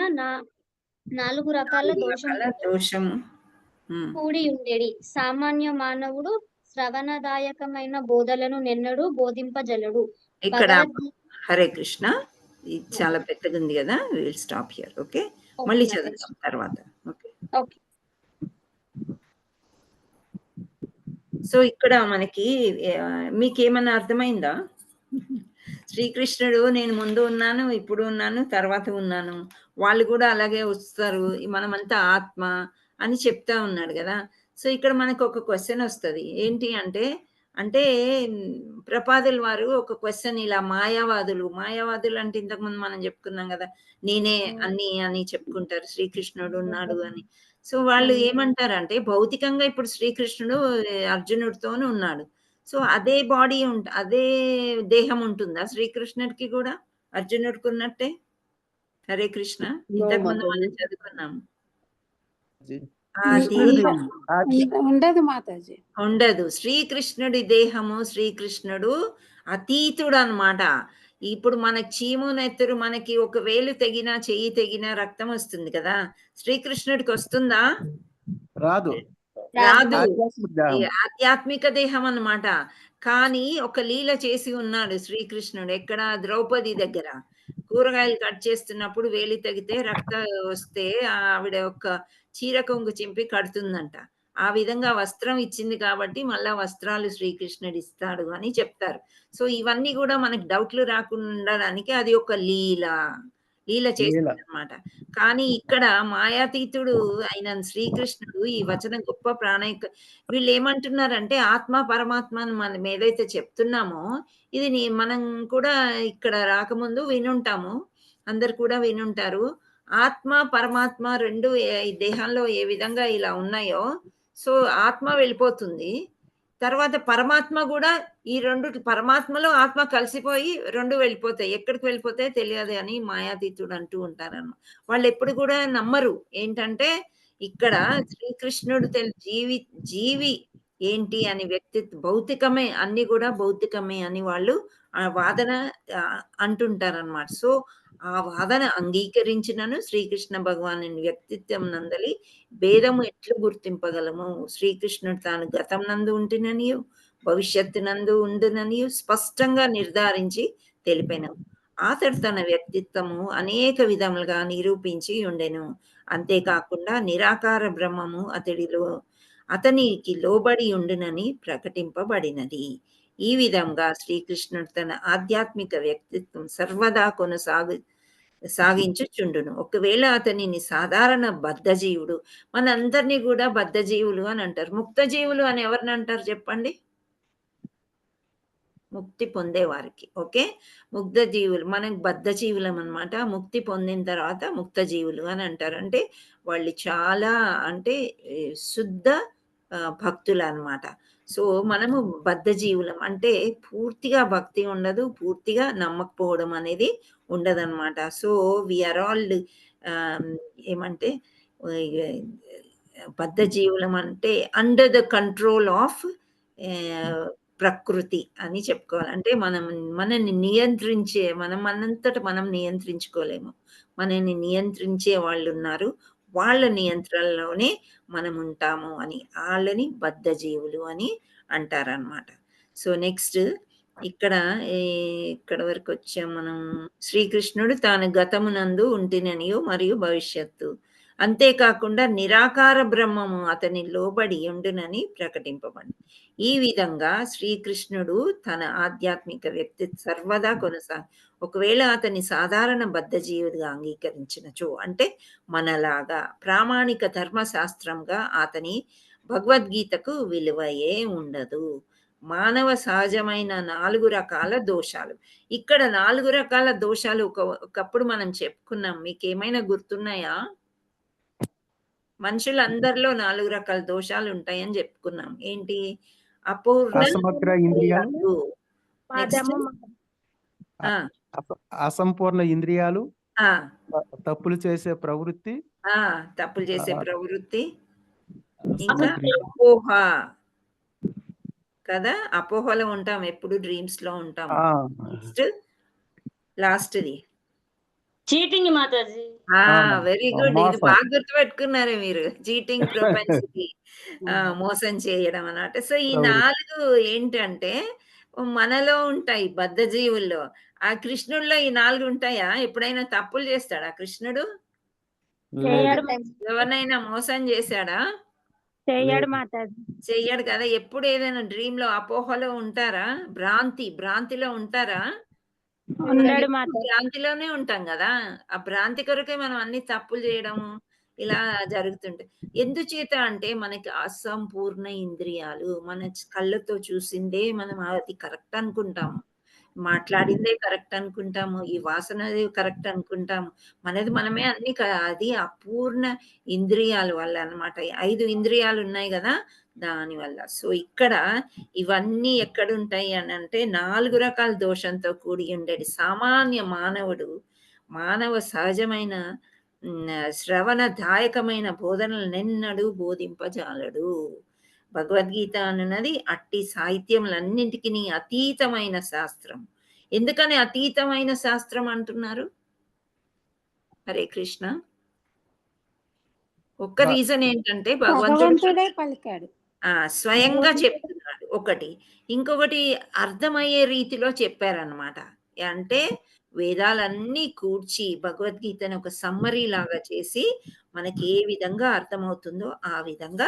4 రకాల దోషము కూడి ఉండేది. సామాన్య మానవుడు శ్రవణదాయకమైన బోధలను నెన్నడూ బోధింపజలడు. ఇక్కడ హరే కృష్ణ, ఇది చాలా పెద్దగా ఉంది కదా, విల్ స్టాప్ హియర్. ఓకే, మళ్ళీ చదువుతాం తర్వాత. ఓకే. సో ఇక్కడ మనకి మీకేమన్నా అర్థమైందా? శ్రీకృష్ణుడు నేను ముందు ఉన్నాను, ఇప్పుడు ఉన్నాను, తర్వాత ఉన్నాను, వాళ్ళు కూడా అలాగే వస్తారు, మనమంతా ఆత్మ అని చెప్తా ఉన్నాడు కదా. సో ఇక్కడ మనకు ఒక క్వశ్చన్ వస్తుంది. ఏంటి అంటే ప్రపాదుల వారు ఒక క్వశ్చన్ ఇలా మాయావాదులు అంటే ఇంతకుముందు మనం చెప్పుకున్నాం కదా, నేనే అన్ని అని చెప్పుకుంటారు, శ్రీకృష్ణుడు ఉన్నాడు అని. సో వాళ్ళు ఏమంటారంటే భౌతికంగా ఇప్పుడు శ్రీకృష్ణుడు అర్జునుడితోనే ఉన్నాడు. సో అదే బాడీ అదే దేహం ఉంటుందా శ్రీకృష్ణుడికి కూడా అర్జునుడికి ఉన్నట్టే? హరే కృష్ణ, ఇంతకుముందు మనం చదువుకున్నాము. ఉండదు మాతాజీ, ఉండదు. శ్రీకృష్ణుడి దేహము, శ్రీకృష్ణుడు అతీతుడు అన్నమాట. ఇప్పుడు మన చీము నెత్తురు మనకి ఒక వేలు తెగినా చెయ్యి తెగినా రక్తం వస్తుంది కదా, శ్రీకృష్ణుడికి వస్తుందా? రాదు. ఆధ్యాత్మిక దేహం అన్నమాట. కానీ ఒక లీల చేసి ఉన్నాడు శ్రీకృష్ణుడు. ఎక్కడ? ద్రౌపది దగ్గర కూరగాయలు కట్ చేస్తున్నప్పుడు వేలి తెగితే రక్తం వస్తే ఆవిడ ఒక చీర కొంగు చింపి కడుతుందంట. ఆ విధంగా వస్త్రం ఇచ్చింది కాబట్టి మళ్ళా వస్త్రాలు శ్రీకృష్ణుడు ఇస్తాడు అని చెప్తారు. సో ఇవన్నీ కూడా మనకి డౌట్లు రాకుండా ఉండడానికి అది ఒక లీల చేస్తుంది అనమాట. కానీ ఇక్కడ మాయాతీతుడు అయిన శ్రీకృష్ణుడు ఈ వచనం గొప్ప ప్రాణాయిక. వీళ్ళు ఏమంటున్నారంటే ఆత్మ పరమాత్మ అని మనం ఏదైతే చెప్తున్నామో ఇది మనం కూడా ఇక్కడ రాకముందు వినుంటాము, అందరు కూడా వినుంటారు. ఆత్మ పరమాత్మ రెండు ఈ దేహంలో ఏ విధంగా ఇలా ఉన్నాయో, సో ఆత్మ వెళ్ళిపోతుంది, తర్వాత పరమాత్మ కూడా ఈ రెండు, పరమాత్మలో ఆత్మ కలిసిపోయి రెండు వెళ్ళిపోతాయి. ఎక్కడికి వెళ్ళిపోతాయో తెలియదు అని మాయాతీతుడు అంటూ ఉంటారన్న. వాళ్ళు ఎప్పుడు కూడా నమ్మరు ఏంటంటే ఇక్కడ శ్రీకృష్ణుడు జీవి ఏంటి అని వ్యక్తిత్వం భౌతికమే, అన్ని కూడా భౌతికమే అని వాళ్ళు ఆ వాదన అంటుంటారన్నమాట. సో ఆ వాదన అంగీకరించినను శ్రీకృష్ణ భగవాను వ్యక్తిత్వం నందలి భేదము ఎట్లు గుర్తింపగలము? శ్రీకృష్ణుడు తాను గతం నందు ఉంటుననియు భవిష్యత్తు నందు ఉండుననియు స్పష్టంగా నిర్ధారించి తెలిపెను. అతడు తన వ్యక్తిత్వము అనేక విధములుగా నిరూపించి ఉండెను. అంతేకాకుండా నిరాకార బ్రహ్మము అతనికి లోబడి ఉండునని ప్రకటింపబడినది. ఈ విధంగా శ్రీకృష్ణుడు తన ఆధ్యాత్మిక వ్యక్తిత్వం సర్వదా సాగించుచుండును. ఒకవేళ అతనిని సాధారణ బద్ధజీవుడు, మనందరినీ కూడా బద్ధజీవులు అని అంటారు. ముక్త జీవులు అని ఎవరిని అంటారు చెప్పండి? ముక్తి పొందేవారికి. ఓకే, ముగ్ధ జీవులు, మనం బద్ధ జీవులం అనమాట. ముక్తి పొందిన తర్వాత ముక్త జీవులు అని అంటారు. అంటే వాళ్ళు చాలా అంటే శుద్ధ భక్తులు అనమాట. సో మనము బద్ధ జీవులం అంటే పూర్తిగా భక్తి ఉండదు, పూర్తిగా నమ్మకపోవడం అనేది ఉండదన్నమాట. సో వీఆర్ ఆల్ ఏమంటే బద్ధ జీవులం అంటే అండర్ ద కంట్రోల్ ఆఫ్ ప్రకృతి అని చెప్పుకోవాలి. అంటే మనల్ని నియంత్రించే మనంతట మనం నియంత్రించుకోలేము. మనల్ని నియంత్రించే వాళ్ళు ఉన్నారు, వాళ్ళ నియంత్రణలోనే మనం ఉంటాము అని, వాళ్ళని బద్ధ జీవులు అని అంటారనమాట. సో నెక్స్ట్ ఇక్కడ వరకు వచ్చాం మనం. శ్రీకృష్ణుడు తాను గతమునందు ఉంటిననియు మరియు భవిష్యత్తు, అంతేకాకుండా నిరాకార బ్రహ్మము అతని లోబడి ఉండునని ప్రకటింపబడి. ఈ విధంగా శ్రీకృష్ణుడు తన ఆధ్యాత్మిక వ్యక్తి సర్వదా ఒకవేళ అతని సాధారణ బద్ధజీవుడిగా అంగీకరించినచో, అంటే మనలాగా ప్రామాణిక ధర్మశాస్త్రంగా అతని భగవద్గీతకు విలువయే ఉండదు. మానవ సహజమైన 4 రకాల దోషాలు. ఇక్కడ 4 రకాల దోషాలు ఒకప్పుడు మనం చెప్పుకున్నాం. మీకేమైనా గుర్తున్నాయా? మనుషులందరిలో 4 రకాల దోషాలు ఉంటాయని చెప్పుకున్నాం. ఏంటి? అసమగ్ర ఇంద్రియాలు, అసంపూర్ణ ఇంద్రియాలు, తప్పులు చేసే ప్రవృత్తి, ఇంకా అపోహ కదా. అపోహలో ఉంటాం, ఎప్పుడు డ్రీమ్స్ లో ఉంటాం. లాస్ట్ది చీటింగ్ మాతాజీ. వెరీ గుడ్, ఇది బాగా గుర్తుపెట్టుకున్నారే మీరు. చీటింగ్, ప్రొపెన్సిటీ, మోసం చేయడం అన్నమాట. సో ఈ 4 ఏంటంటే మనలో ఉంటాయి, బద్ధ జీవుల్లో. ఆ కృష్ణుడిలో ఈ 4 ఉంటాయా? ఎప్పుడైనా తప్పులు చేస్తాడా కృష్ణుడు? ఎవరినైనా మోసం చేశాడా? చెయ్యడు కదా. ఎప్పుడు ఏదైనా డ్రీమ్ లో అపోహలో ఉంటారా? భ్రాంతిలో ఉంటారా? భ్రాంతిలోనే ఉంటాం కదా. ఆ భ్రాంతి కొరకే మనం అన్ని తప్పులు చేయడము ఇలా జరుగుతుంటాయి. ఎందుచేత అంటే మనకి అసంపూర్ణ ఇంద్రియాలు. మన కళ్ళతో చూసిందే మనం అది కరెక్ట్ అనుకుంటాము, మాట్లాడిందే కరెక్ట్ అనుకుంటాము, ఈ వాసన కరెక్ట్ అనుకుంటాము. మనమే అన్ని అది అపూర్ణ ఇంద్రియాల వల్ల అన్నమాట. 5 ఇంద్రియాలు ఉన్నాయి కదా, దానివల్ల. సో ఇక్కడ ఇవన్నీ ఎక్కడుంటాయి అని అంటే 4 రకాల దోషంతో కూడి ఉండేది సామాన్య మానవుడు మానవ సహజమైన శ్రవణదాయకమైన బోధనలు నిన్నడు బోధింపజాలడు. భగవద్గీత అన్నది అట్టి సాహిత్యములన్నింటికి అతీతమైన శాస్త్రం. ఎందుకని అతీతమైన శాస్త్రం అంటున్నారు? హరే కృష్ణ. ఒక్క రీజన్ ఏంటంటే భగవంతుడే పలికాడు, స్వయంగా చెప్తున్నాడు ఒకటి. ఇంకొకటి అర్థమయ్యే రీతిలో చెప్పారనమాట. అంటే వేదాలన్నీ కూర్చి భగవద్గీతను ఒక సమ్మరీ లాగా చేసి మనకి ఏ విధంగా అర్థమవుతుందో ఆ విధంగా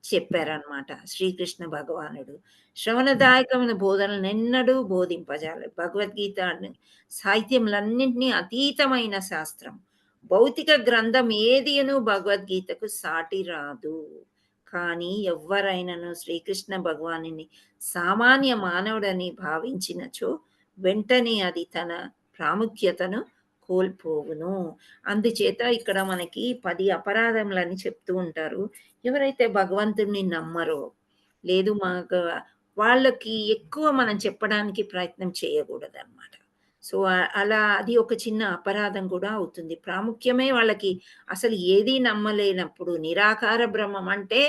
చెప్పారనమాట శ్రీకృష్ణ భగవానుడు. శ్రవణదాయకమైన బోధనలు నిన్నడూ బోధింపజాలడు. భగవద్గీత సాహిత్యములన్నింటినీ అతీతమైన శాస్త్రం. భౌతిక గ్రంథం ఏదియను భగవద్గీతకు సాటి రాదు. కానీ ఎవ్వరైనాను శ్రీకృష్ణ భగవానుని సామాన్య మానవుడని భావించినచో వెంటనే అది తన ప్రాముఖ్యతను కోల్పోవును. అందుచేత ఇక్కడ మనకి 10 అపరాధములని చెప్తూ ఉంటారు. ఎవరైతే భగవంతుడిని నమ్మరో, లేదు వాళ్ళకి ఎక్కువ మనం చెప్పడానికి ప్రయత్నం చేయకూడదు అనమాట. సో అలా అది ఒక చిన్న అపరాధం కూడా అవుతుంది. ప్రాముఖ్యమే వాళ్ళకి అసలు ఏది నమ్మలేనప్పుడు నిరాకార బ్రహ్మం అంటే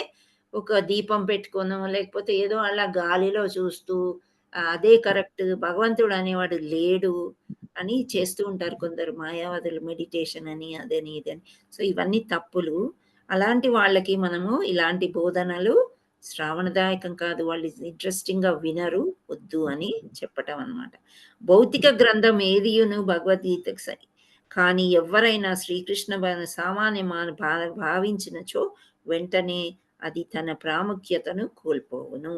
ఒక దీపం పెట్టుకోను, లేకపోతే ఏదో అలా గాలిలో చూస్తూ అదే కరెక్ట్, భగవంతుడు అనేవాడు లేడు అని చేస్తూ ఉంటారు కొందరు మాయావాదులు. మెడిటేషన్ అని అదని ఇదని. సో ఇవన్నీ తప్పులు. అలాంటి వాళ్ళకి మనము ఇలాంటి బోధనలు శ్రావణదాయకం కాదు, వాళ్ళు ఇంట్రెస్టింగ్గా వినరు, వద్దు అని చెప్పటం అన్నమాట. భౌతిక గ్రంథం ఏదియును భగవద్గీతకు సరి, కానీ ఎవరైనా శ్రీకృష్ణ సామాన్యమాను భావించినచో వెంటనే అది తన ప్రాముఖ్యతను కోల్పోవును.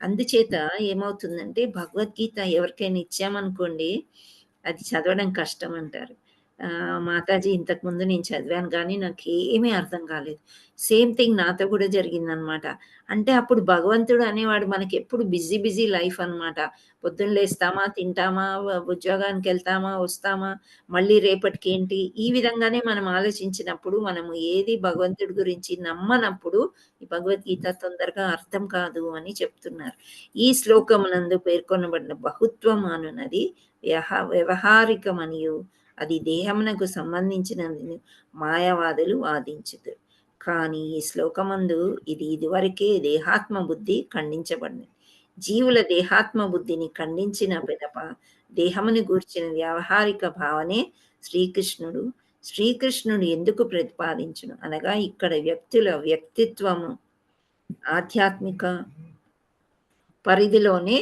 అందుచేత ఏమవుతుందంటే భగవద్గీత ఎవరికైనా ఇచ్చామనుకోండి, అది చదవడం కష్టం అంటారు. మాతాజీ ఇంతకుముందు నేను చదివాను కానీ నాకు ఏమీ అర్థం కాలేదు. సేమ్ థింగ్ నాతో కూడా జరిగిందనమాట. అంటే అప్పుడు భగవంతుడు అనేవాడు మనకి ఎప్పుడు బిజీ లైఫ్ అనమాట. పొద్దున్న లేస్తామా, తింటామా, ఉద్యోగానికి వెళ్తామా, వస్తామా, మళ్ళీ రేపటికి ఏంటి, ఈ విధంగానే మనం ఆలోచించినప్పుడు మనము ఏది భగవంతుడి గురించి నమ్మనప్పుడు ఈ భగవద్గీత తొందరగా అర్థం కాదు అని చెప్తున్నారు. ఈ శ్లోకమునందు పేర్కొనబడిన బహుత్వం అనున్నది వ్యవహారికమనియు అది దేహమునకు సంబంధించినది మాయావాదులు వాదించుతారు. కానీ ఈ శ్లోకమందు ఇది ఇదివరకే దేహాత్మ బుద్ధి ఖండించబడింది. జీవుల దేహాత్మ బుద్ధిని ఖండించిన పిదప దేహమును గూర్చిన వ్యావహారిక భావనే శ్రీకృష్ణుడు ఎందుకు ప్రతిపాదించును అనగా ఇక్కడ వ్యక్తుల వ్యక్తిత్వము ఆధ్యాత్మిక పరిధిలోనే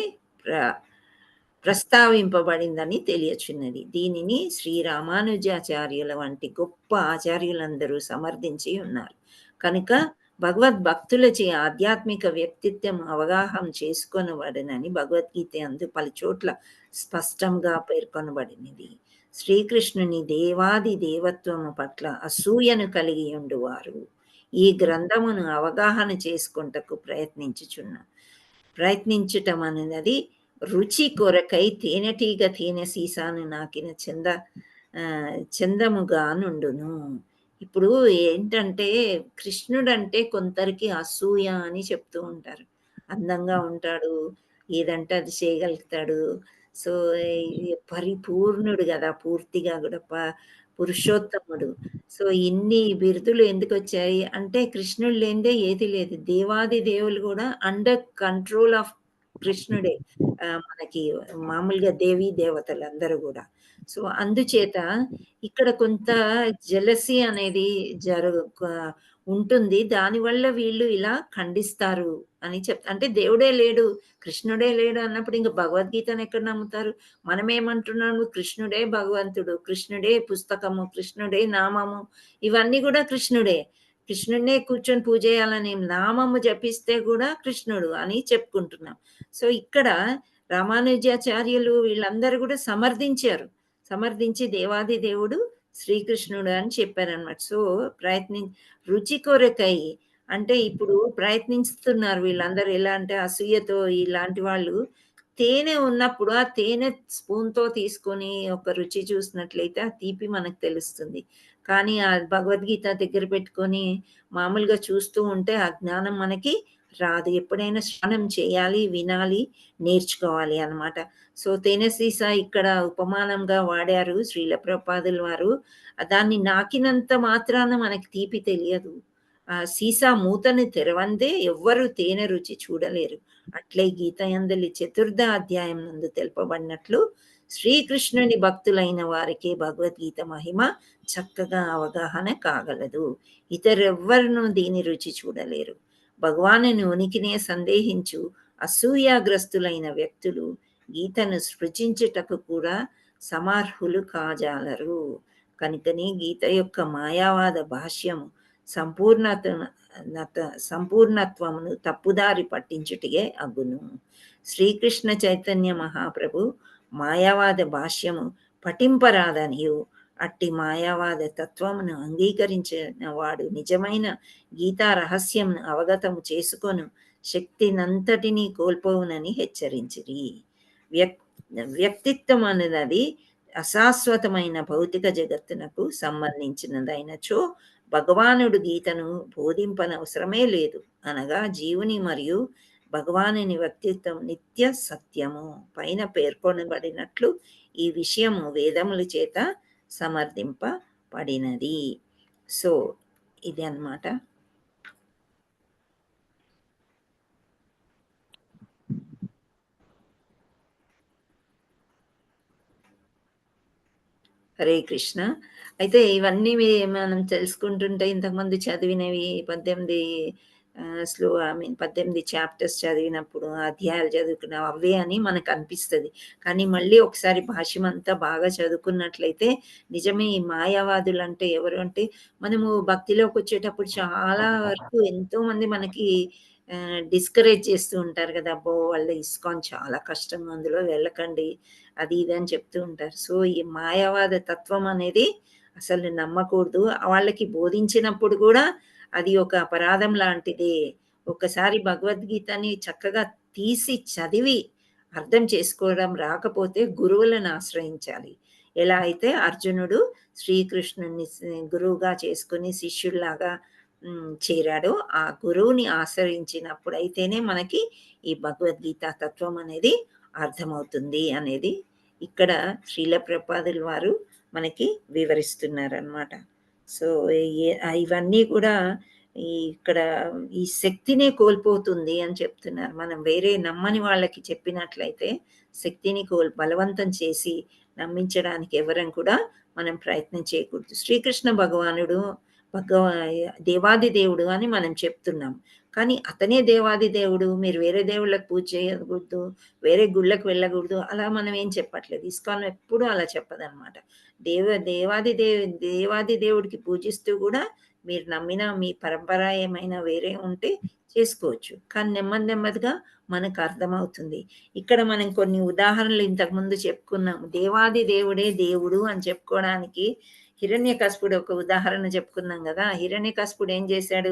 ప్రస్తావింపబడిందని తెలియచున్నది. దీనిని శ్రీరామానుజాచార్యుల వంటి గొప్ప ఆచార్యులందరూ సమర్థించి ఉన్నారు. కనుక భగవద్భక్తులచే ఆధ్యాత్మిక వ్యక్తిత్వం అవగాహన చేసుకొనబడినని భగవద్గీత అందు పలు చోట్ల స్పష్టంగా పేర్కొనబడినది. శ్రీకృష్ణుని దేవాది దేవత్వము పట్ల అసూయను కలిగి ఉండువారు ఈ గ్రంథమును అవగాహన చేసుకుంటకు ప్రయత్నించటం అనేది రుచి కొరకై తేనెటీగ తేనె సీసాను నాకిన చందముగా నుండును. ఇప్పుడు ఏంటంటే కృష్ణుడు అంటే కొందరికి అసూయ అని చెప్తూ ఉంటారు. అందంగా ఉంటాడు, ఏదంటే అది చేయగలుగుతాడు, సో పరిపూర్ణుడు కదా, పూర్తిగా కూడా పురుషోత్తముడు. సో ఇన్ని బిరుదులు ఎందుకు వచ్చాయి అంటే కృష్ణుడు లేనిదే ఏది లేదు. దేవాది దేవులు కూడా అండర్ కంట్రోల్ ఆఫ్ కృష్ణుడే. మనకి మామూలుగా దేవీ దేవతలు అందరూ కూడా. సో అందుచేత ఇక్కడ కొంత జెలసీ అనేది ఉంటుంది. దానివల్ల వీళ్ళు ఇలా ఖండిస్తారు అని అంటే దేవుడే లేడు, కృష్ణుడే లేడు అన్నప్పుడు ఇంకా భగవద్గీతను ఎక్కడ నమ్ముతారు? మనమేమంటున్నాము? కృష్ణుడే భగవంతుడు, కృష్ణుడే పుస్తకము, కృష్ణుడే నామము, ఇవన్నీ కూడా కృష్ణుడే. కృష్ణుడినే కూర్చొని పూజ చేయాలని నామము జపిస్తే కూడా కృష్ణుడు అని చెప్పుకుంటున్నాం. సో ఇక్కడ రామానుజాచార్యులు వీళ్ళందరూ కూడా సమర్థించి దేవాది దేవుడు శ్రీకృష్ణుడు అని చెప్పారనమాట. సో రుచి కొరకై అంటే ఇప్పుడు ప్రయత్నిస్తున్నారు వీళ్ళందరూ. ఎలా అంటే అసూయతో ఇలాంటి వాళ్ళు తేనె ఉన్నప్పుడు ఆ తేనె స్పూన్తో తీసుకొని ఒక రుచి చూసినట్లయితే ఆ తీపి మనకు తెలుస్తుంది. కానీ ఆ భగవద్గీత దగ్గర పెట్టుకొని మామూలుగా చూస్తూ ఉంటే ఆ జ్ఞానం మనకి రాదు. ఎప్పుడైనా శ్రవణం చేయాలి, వినాలి, నేర్చుకోవాలి అన్నమాట. సో తేనె సీసా ఇక్కడ ఉపమానంగా వాడారు శ్రీల ప్రభుపాదుల వారు. దాన్ని నాకినంత మాత్రాన మనకి తీపి తెలియదు. ఆ సీసా మూతను తెరవందే ఎవ్వరు తేనె రుచి చూడలేరు. అట్లే గీత యందలి 4వ అధ్యాయం నందు తెలుపబడినట్లు శ్రీకృష్ణుని భక్తులైన వారికి భగవద్గీత మహిమ చక్కగా అవగాహన కాగలదు. ఇతరెవ్వరును దీని రుచి చూడలేరు. భగవానుని ఉనికినే సందేహించు అసూయాగ్రస్తులైన వ్యక్తులు గీతను సృజించుటకు కూడా సమర్హులు కాజాలరు. కనుకనే గీత యొక్క మాయావాద భాష్యము సంపూర్ణత్వమును తప్పుదారి పట్టించుటిగే అగును. శ్రీకృష్ణ చైతన్య మహాప్రభు మాయావాద భాష్యము పఠింపరాదనియు అట్టి మాయావాద తత్వమును అంగీకరించిన వాడు నిజమైన గీతా రహస్యంను అవగతము చేసుకొను శక్తినంతటినీ కోల్పోవునని హెచ్చరించిరి. వ్యక్తిత్వం అనేది అశాశ్వతమైన భౌతిక జగత్తునకు సంబంధించినదైనచో భగవానుడు గీతను బోధింపనవసరమే లేదు. అనగా జీవుని మరియు భగవానుని వ్యక్తిత్వం నిత్య సత్యము పైన పేర్కొనబడినట్లు ఈ విషయము వేదముల చేత సమర్థింపబడినది. సో ఇది అన్నమాట. హరే కృష్ణ. అయితే ఇవన్నీ మనం తెలుసుకుంటుంటే ఇంతకుముందు చదివినవి 18 ఐ మీన్ 18 చాప్టర్స్ చదివినప్పుడు, అధ్యాయాలు చదువుకున్నాం అవే అని మనకు అనిపిస్తుంది. కానీ మళ్ళీ ఒకసారి భాష్యమంతా బాగా చదువుకున్నట్లయితే నిజమే ఈ మాయావాదులు అంటే ఎవరు అంటే, మనము భక్తిలోకి వచ్చేటప్పుడు చాలా వరకు ఎంతోమంది మనకి డిస్కరేజ్ చేస్తూ ఉంటారు కదా, అబ్బో వాళ్ళ ఇస్కాన్ చాలా కష్టం, అందులో వెళ్ళకండి అది ఇది అని చెప్తూ ఉంటారు. సో ఈ మాయావాద తత్వం అనేది అసలు నమ్మకూడదు. వాళ్ళకి బోధించినప్పుడు కూడా అది ఒక అపరాధం లాంటిదే. ఒకసారి భగవద్గీతని చక్కగా తీసి చదివి అర్థం చేసుకోవడం రాకపోతే గురువులను ఆశ్రయించాలి. ఎలా అయితే అర్జునుడు శ్రీకృష్ణుని గురువుగా చేసుకుని శిష్యుల్లాగా చేరాడో, ఆ గురువుని ఆశ్రయించినప్పుడు అయితేనే మనకి ఈ భగవద్గీత తత్వం అనేది అర్థమవుతుంది అనేది ఇక్కడ శ్రీల ప్రభుపాదుల వారు మనకి వివరిస్తున్నారనమాట. సో ఇవన్నీ కూడా ఇక్కడ ఈ శక్తినే కోల్పోతుంది అని చెప్తున్నారు. మనం వేరే నమ్మని వాళ్ళకి చెప్పినట్లయితే శక్తిని బలవంతం చేసి నమ్మించడానికి ఎవరం కూడా మనం ప్రయత్నం చేయకూడదు. శ్రీకృష్ణ భగవానుడు దేవాది దేవుడు అని మనం చెప్తున్నాం, కానీ అతనే దేవాది దేవుడు, మీరు వేరే దేవుళ్ళకి పూజ చేయకూడదు, వేరే గుళ్ళకి వెళ్ళకూడదు అలా మనం ఏం చెప్పట్లేదు. ఇస్కాన్ ఎప్పుడు అలా చెప్పదనమాట. దేవాది దేవుడికి పూజిస్తూ కూడా మీరు నమ్మిన మీ పరంపర ఏమైనా వేరే ఉంటే చేసుకోవచ్చు, కానీ నెమ్మదిగా మనకు అర్థమవుతుంది. ఇక్కడ మనం కొన్ని ఉదాహరణలు ఇంతకుముందు చెప్పుకున్నాము. దేవాది దేవుడే దేవుడు అని చెప్పుకోవడానికి హిరణ్యకశిపుడు ఒక ఉదాహరణ చెప్పుకున్నాం కదా. హిరణ్యకశిపుడు ఏం చేశాడు,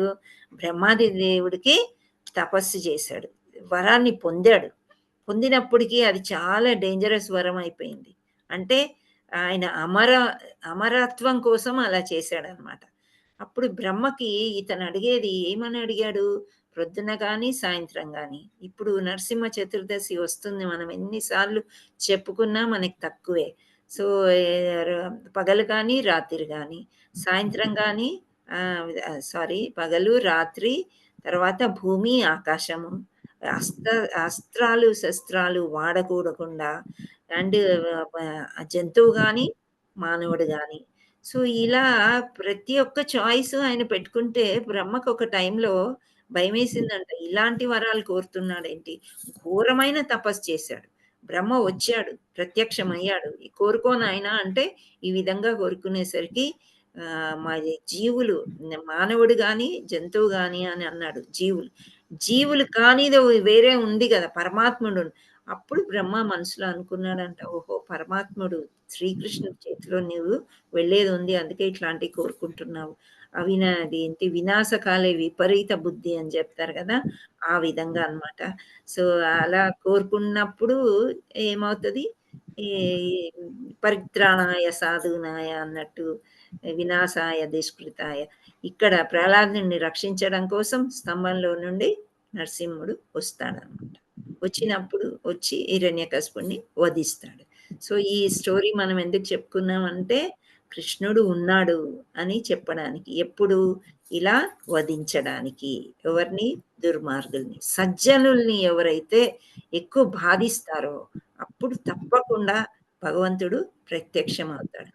బ్రహ్మాది దేవుడికి తపస్సు చేశాడు, వరాన్ని పొందాడు. పొందినప్పటికీ అది చాలా డేంజరస్ వరం అయిపోయింది. అంటే ఆయన అమరత్వం కోసం అలా చేశాడు అనమాట. అప్పుడు బ్రహ్మకి ఇతను అడిగేది ఏమని అడిగాడు, ప్రొద్దున కానీ సాయంత్రం కానీ. ఇప్పుడు నరసింహ చతుర్దశి వస్తుంది, మనం ఎన్నిసార్లు చెప్పుకున్నా మనకి తక్కువే. సో పగలు కానీ రాత్రి కానీ, సాయంత్రం కానీ పగలు రాత్రి, తర్వాత భూమి ఆకాశము, అస్త్రాలు శస్త్రాలు వాడకూడకుండా, అండ్ జంతువు కానీ మానవుడు కానీ. సో ఇలా ప్రతి ఒక్క చాయిస్ ఆయన పెట్టుకుంటే బ్రహ్మకు ఒక టైంలో భయం వేసిందంట, ఇలాంటి వరాలు కోరుతున్నాడేంటి. ఘోరమైన తపస్సు చేశాడు. బ్రహ్మ వచ్చాడు, ప్రత్యక్షమయ్యాడు, కోరుకోను ఆయన అంటే ఈ విధంగా కోరుకునేసరికి మా జీవులు, మానవుడు కానీ జంతువు కానీ అని అన్నాడు. జీవులు కానీ వేరే ఉంది కదా పరమాత్ముడు. అప్పుడు బ్రహ్మ మనసులో అనుకున్నాడంట, ఓహో పరమాత్ముడు శ్రీకృష్ణుడి చేతిలో నువ్వు వెళ్ళేది ఉంది, అందుకే ఇట్లాంటివి కోరుకుంటున్నావు. ఏంటి వినాశకాలే విపరీత బుద్ధి అని చెప్తారు కదా, ఆ విధంగా అన్నమాట. సో అలా కోరుకున్నప్పుడు ఏమవుతుంది, ఈ పరిత్రాణాయ సాధునాయ అన్నట్టు వినాశాయ దుష్కృతాయ. ఇక్కడ ప్రహ్లాదుని రక్షించడం కోసం స్తంభంలో నుండి నరసింహుడు వస్తాడనమాట. వచ్చినప్పుడు వచ్చి హిరణ్యకశిపుడిని వధిస్తాడు. సో ఈ స్టోరీ మనం ఎందుకు చెప్పుకున్నామంటే కృష్ణుడు ఉన్నాడు అని చెప్పడానికి, ఎప్పుడు ఇలా వధించడానికి. ఎవరిని, దుర్మార్గుల్ని. సజ్జనుల్ని ఎవరైతే ఎక్కువ బాధిస్తారో అప్పుడు తప్పకుండా భగవంతుడు ప్రత్యక్షం అవుతాడు.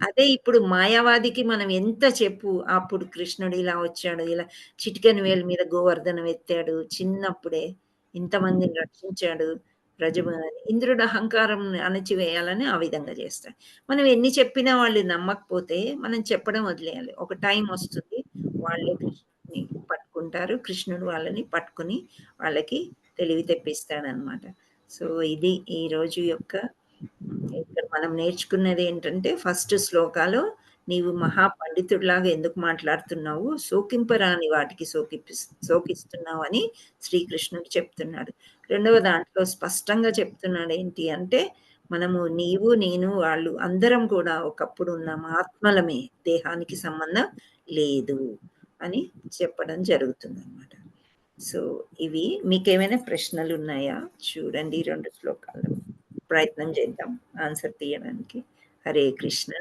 అదే ఇప్పుడు మాయావాదికి మనం ఎంత చెప్పు, అప్పుడు కృష్ణుడు ఇలా వచ్చాడు, ఇలా చిటికెన వేలు మీద గోవర్ధనం ఎత్తాడు, చిన్నప్పుడే ఇంతమందిని రక్షించాడు, ఇంద్రుడు అహంకారం అణచివేయాలని ఆ విధంగా చేస్తాడు. మనం ఎన్ని చెప్పినా వాళ్ళు నమ్మకపోతే మనం చెప్పడం వదిలేయాలి. ఒక టైం వస్తుంది, వాళ్ళే కృష్ణుడిని పట్టుకుంటారు, కృష్ణుడు వాళ్ళని పట్టుకుని వాళ్ళకి తెలివి తెప్పిస్తాడనమాట. సో ఇది ఈ రోజు యొక్క ఇక్కడ మనం నేర్చుకున్నది ఏంటంటే, ఫస్ట్ శ్లోకాలో నీవు మహాపండితుడిలాగా ఎందుకు మాట్లాడుతున్నావు, సోకింపరాని వాటికి సోకిస్తున్నావు అని శ్రీకృష్ణుడు చెప్తున్నాడు. రెండవ దాంట్లో స్పష్టంగా చెప్తున్నాడు ఏంటి అంటే, మనము నీవు నేను వాళ్ళు అందరం కూడా ఒకప్పుడు ఉన్నాం, ఆత్మలమే, దేహానికి సంబంధం లేదు అని చెప్పడం జరుగుతుంది అన్నమాట. సో ఇవి మీకేమైనా ప్రశ్నలు ఉన్నాయా చూడండి, 2 శ్లోకాలు ప్రయత్నం చేద్దాం ఆన్సర్ తీయడానికి. హరే కృష్ణ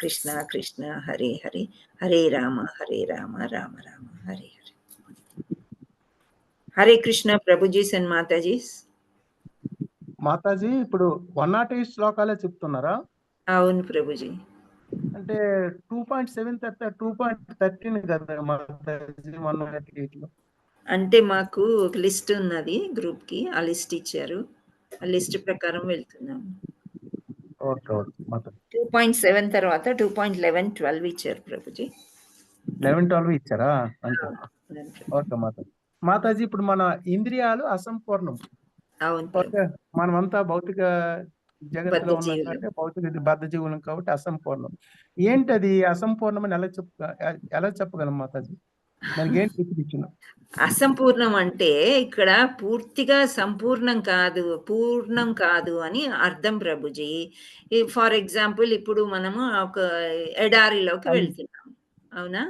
కృష్ణ కృష్ణ హరే హరే, హరే రామ రామ రామ హరే హరే. హరే కృష్ణ ప్రభుజీ అండ్ మాతాజీ. మాతాజీ ఇప్పుడు 108 శ్లోకాలే చెప్తున్నారా? అవును ప్రభుజీ. అంటే 2.7 2.13 కదా మాతాజీ 108 లో. అంటే మాకు ఒక లిస్ట్ ఉన్నది గ్రూప్కి, ఆ లిస్ట్ ఇచ్చారు, ఆ లిస్ట్ ప్రకారం వెళ్తున్నాము. Okay okay Mataji. 2.7 తర్వాత 2.11, 12 ఇచ్చారు ప్రభుజీ. 11-12 ఇచ్చారా? అంతే. ఓకే మాతాజీ. మాతాజీ ఇప్పుడు మన ఇంద్రియాలు అసంపూర్ణం. అవును ఓకే, మనమంతా భౌతిక జగత్తులో ఉన్నాం బద్ధజీవులు. కాబట్టి భౌతిక బద్ధ జీవులం కాబట్టి అసంపూర్ణం. ఏంటది అసంపూర్ణం అని ఎలా చెప్పగలం మాతాజీ? దానికి ఏంటి డెఫినిషన్? అసంపూర్ణం అంటే ఇక్కడ పూర్తిగా సంపూర్ణం కాదు, పూర్ణం కాదు అని అర్థం ప్రభుజీ. ఫర్ ఎగ్జాంపుల్ ఇప్పుడు మనము ఒక ఎడారిలోకి వెళ్తున్నాం, అవునా?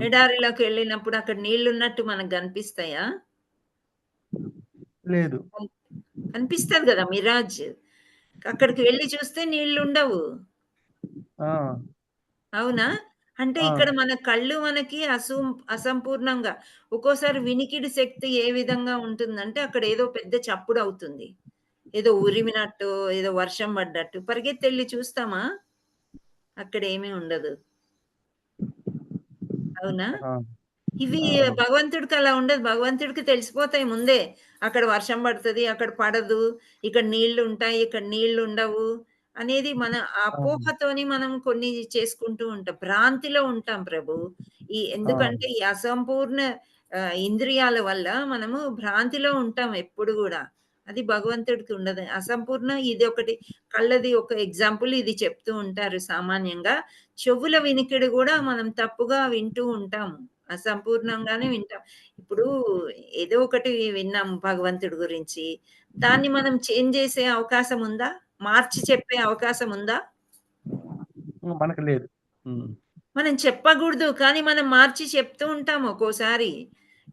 ఎడారిలోకి వెళ్ళినప్పుడు అక్కడ నీళ్లు ఉన్నట్టు మనకు కనిపిస్తాయా? లేదు. కనిపిస్తుంది కదా మిరాజ్. అక్కడికి వెళ్ళి చూస్తే నీళ్లు ఉండవు, అవునా? అంటే ఇక్కడ మన కళ్ళు మనకి అసంపూర్ణంగా, ఒక్కోసారి వినికిడి శక్తి ఏ విధంగా ఉంటుందంటే అక్కడ ఏదో పెద్ద చప్పుడు అవుతుంది, ఏదో ఉరిమినట్టు, ఏదో వర్షం పడ్డట్టు, పరిగెత్తి వెళ్ళి చూస్తామా? అక్కడ ఏమీ ఉండదు, అవునా? ఇవి భగవంతుడికి అలా ఉండదు. భగవంతుడికి తెలిసిపోతాయి ముందే, అక్కడ వర్షం పడుతుంది, అక్కడ పడదు, ఇక్కడ నీళ్లు ఉంటాయి, ఇక్కడ నీళ్లు ఉండవు అనేది మన అపోహతోని మనం కొన్ని చేసుకుంటూ ఉంటాం, భ్రాంతిలో ఉంటాం ప్రభు. ఎందుకంటే ఈ అసంపూర్ణ ఇంద్రియాల వల్ల మనము భ్రాంతిలో ఉంటాం ఎప్పుడు కూడా. అది భగవంతుడికి ఉండదు. అసంపూర్ణ ఇది ఒకటి, కళ్ళది ఒక ఎగ్జాంపుల్ ఇది చెప్తూ ఉంటారు సామాన్యంగా. చెవుల వినికిడి కూడా మనం తప్పుగా వింటూ ఉంటాము, అసంపూర్ణంగానే వింటాం. ఇప్పుడు ఏదో ఒకటి విన్నాం భగవంతుడి గురించి, దాన్ని మనం చేంజ్ చేసే అవకాశం ఉందా? మార్చి చెప్పే అవకాశం ఉందా? మనకు లేదు. మనం చెప్పకూడదు, కానీ మనం మార్చి చెప్తూ ఉంటాం ఒక్కోసారి.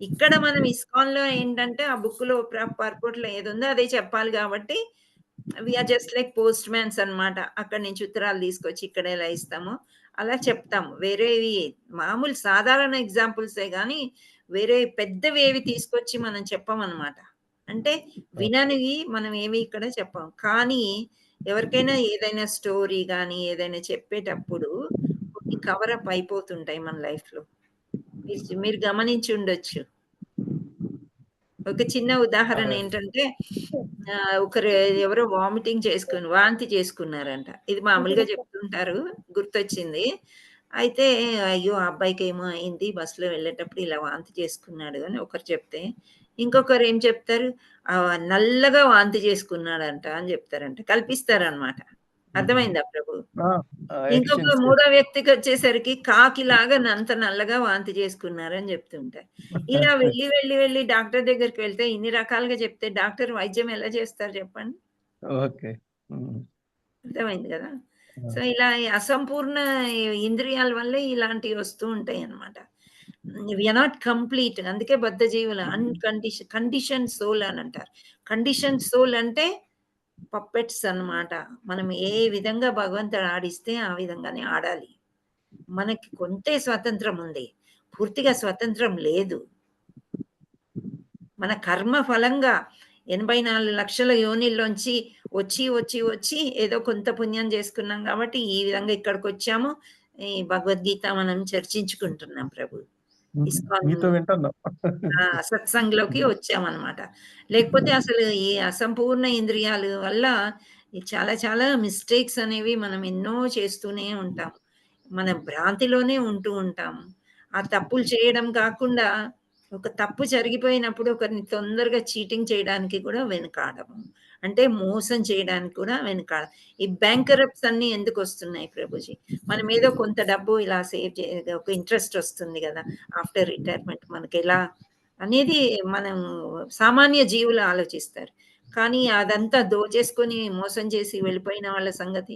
ఇక్కడ మనం ఇస్కాన్ లో ఏంటంటే ఆ బుక్ లో పర్పోర్ట్లో ఏది ఉందో అదే చెప్పాలి కాబట్టి we are just like postmen అనమాట. అక్కడి నుంచి ఉత్తరాలు తీసుకొచ్చి ఇక్కడ ఎలా ఇస్తామో అలా చెప్తాము. వేరేవి మామూలు సాధారణ ఎగ్జాంపుల్సే కానీ వేరే పెద్దవి ఏవి తీసుకొచ్చి మనం చెప్పమన్నమాట. అంటే విననివి మనం ఏమి ఇక్కడ చెప్పాం. కానీ ఎవరికైనా ఏదైనా స్టోరీ కానీ ఏదైనా చెప్పేటప్పుడు కొన్ని కవరప్ అయిపోతుంటాయి మన లైఫ్లో. మీరు గమనించి ఉండొచ్చు. ఒక చిన్న ఉదాహరణ ఏంటంటే ఒకరు ఎవరో వాంతి చేసుకున్నారంట. ఇది మామూలుగా చెప్తుంటారు, గుర్తొచ్చింది. అయితే అయ్యో ఆ అబ్బాయికి ఏమో అయింది, బస్సులో వెళ్ళేటప్పుడు ఇలా వాంతి చేసుకున్నాడు అని ఒకరు చెప్తే, ఇంకొకరు ఏం చెప్తారు, నల్లగా వాంతి చేసుకున్నాడంట అని చెప్తారంట, కల్పిస్తారనమాట. అర్థమైందా ప్రభు? ఇంకొక మూడో వ్యక్తికి వచ్చేసరికి కాకిలాగా అంత నల్లగా వాంతి చేసుకున్నారని చెప్తుంటారు. ఇలా వెళ్ళి వెళ్ళి వెళ్ళి డాక్టర్ దగ్గరికి వెళ్తే ఇన్ని రకాలుగా చెప్తే డాక్టర్ వైద్యం ఎలా చేస్తారు చెప్పండి? ఓకే, అర్థమైంది కదా? సో ఇలా అసంపూర్ణ ఇంద్రియాల వల్లే ఇలాంటివి వస్తూ ఉంటాయి అన్నమాట. We are not complete. అందుకే బద్ధ జీవులు కండిషన్ సోల్ అని అంటారు. కండిషన్ సోల్ అంటే పప్పెట్స్ అన్నమాట. మనం ఏ విధంగా భగవంతుడు ఆడిస్తే ఆ విధంగానే ఆడాలి. మనకి కొంతే స్వతంత్రం ఉంది, పూర్తిగా స్వతంత్రం లేదు. మన కర్మ ఫలంగా 84 లక్షల యోనిల్లోంచి వచ్చి వచ్చి వచ్చి ఏదో కొంత పుణ్యం చేసుకున్నాం కాబట్టి ఈ విధంగా ఇక్కడికి వచ్చాము. ఈ భగవద్గీత మనం చర్చించుకుంటున్నాం ప్రభు. సత్సంగ్లోకి వచ్చామన్నమాట. లేకపోతే అసలు ఈ అసంపూర్ణ ఇంద్రియాల వల్ల చాలా చాలా మిస్టేక్స్ అనేవి మనం ఎన్నో చేస్తూనే ఉంటాం, మన భ్రాంతిలోనే ఉంటూ ఉంటాము. ఆ తప్పులు చేయడం కాకుండా ఒక తప్పు జరిగిపోయినప్పుడు ఒకరిని తొందరగా చీటింగ్ చేయడానికి కూడా వెనుకాడము, అంటే మోసం చేయడానికి కూడా వెనుకాడ. ఈ బ్యాంకరప్స్ అన్ని ఎందుకు వస్తున్నాయి ప్రభుజీ? మనం ఏదో కొంత డబ్బు ఇలా సేవ్ చే ఒక ఇంట్రెస్ట్ వస్తుంది కదా ఆఫ్టర్ రిటైర్మెంట్ మనకి ఎలా అనేది మనం సామాన్య జీవులు ఆలోచిస్తారు. కానీ అదంతా దోచేసుకొని మోసం చేసి వెళ్ళిపోయిన వాళ్ళ సంగతి,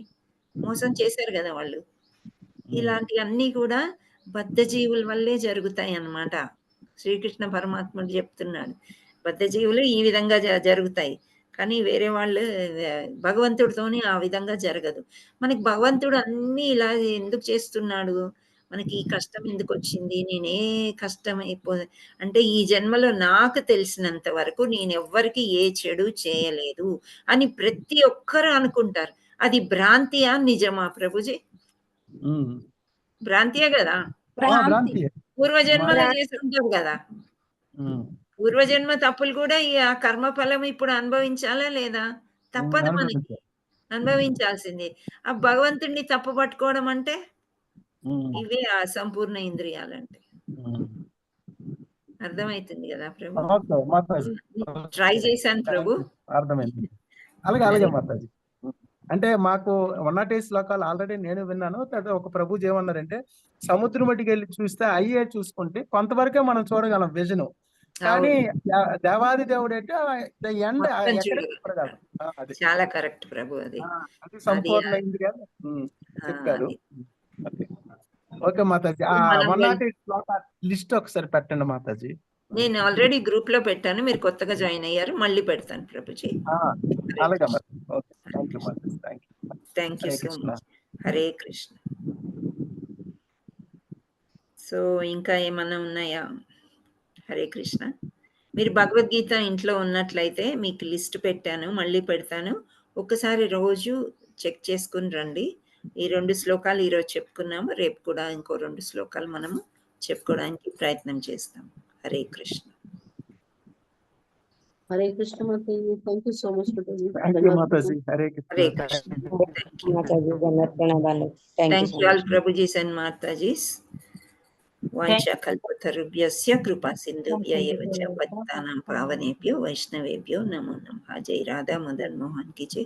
మోసం చేశారు కదా వాళ్ళు. ఇలాంటివన్నీ కూడా బద్ధ జీవుల వల్లే జరుగుతాయి అన్నమాట. శ్రీకృష్ణ పరమాత్ముడు చెప్తున్నాడు, బద్ధ జీవులు ఈ విధంగా జరుగుతాయి, కానీ వేరే వాళ్ళు భగవంతుడితోని ఆ విధంగా జరగదు. మనకి భగవంతుడు అన్నీ ఇలా ఎందుకు చేస్తున్నాడు, మనకి ఈ కష్టం ఎందుకు వచ్చింది, నేనే కష్టం అంటే ఈ జన్మలో నాకు తెలిసినంత వరకు నేను ఎవ్వరికి ఏ చెడు చేయలేదు అని ప్రతి ఒక్కరు అనుకుంటారు. అది భ్రాంతియా నిజమా ప్రభుజీ? భ్రాంతియే కదా, భ్రాంతి. పూర్వజన్మలో చేసి ఉంటారు కదా. పూర్వజన్మ తప్పులు కూడా ఈ ఆ కర్మ ఫలం ఇప్పుడు అనుభవించాలా లేదా? తప్పదు మనకి, అనుభవించాల్సింది. ఆ భగవంతుడిని తప్పు పట్టుకోవడం అంటే ఇవే అసంపూర్ణ ఇంద్రియాలంటే. అర్థమవుతుంది కదా ప్రభు? ట్రై చేశాను ప్రభు. అర్థమైంది. అలాగే మాతాజీ. అంటే మాకు 108 శ్లోకాలు ఆల్రెడీ నేను విన్నాను. ఒక ప్రభుజీ ఏమన్నారంటే సముద్రం మట్టికి వెళ్ళి చూస్తే అయ్యే చూసుకుంటే కొంతవరకే మనం చూడగలం విజన్, కానీ దేవాది దేవుడు అంటే ఎండ చూడగలం. చాలా కరెక్ట్ ప్రభు. అది సంపూర్ణ ఇంద్రియాలు చెప్పారు. ఓకే మాతాజీ, ఆ 108 శ్లోకాల లిస్ట్ ఒకసారి పెట్టండి మాతాజీ. నేను ఆల్రెడీ గ్రూప్ లో పెట్టాను, మీరు కొత్తగా జాయిన్ అయ్యారు, మళ్ళీ పెడతాను ప్రభుజీ. అలాగే. Thank you so much. Hare Krishna. So ఇంకా ఏమన్నా ఉన్నాయా? హరే కృష్ణ. మీరు భగవద్గీత ఇంట్లో ఉన్నట్లయితే మీకు లిస్ట్ పెట్టాను, మళ్ళీ పెడతాను. ఒక్కసారి రోజు చెక్ చేసుకుని రండి. ఈ 2 శ్లోకాలు ఈరోజు చెప్పుకున్నాము, రేపు కూడా ఇంకో 2 శ్లోకాలు మనము చెప్పుకోవడానికి ప్రయత్నం చేస్తాం. Hare Krishna. Hare Krishna Mataji. Thank you so much Mataji. Hare Krishna. Thank you all Prabhujis and Matajis. వాంఛా కల్పతరుభ్యస్య కృపా సింధుభ్య ఏవ చ పతితానాం పావనేభ్యో వైష్ణవేభ్యో నమో నమః. జై రాధా మదన్ మోహన్ की जय,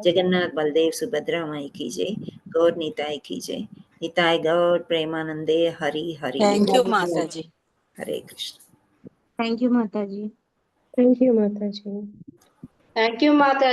जगन्नाथ बलदेव सुभद्रा माई की जय, गौर निताय की जय, निताय गौर प्रेमानंदे Hari Hari. Thank you Mataji. Hare Krishna. Thank you Mataji. Thank you Mataji. Thank you Mata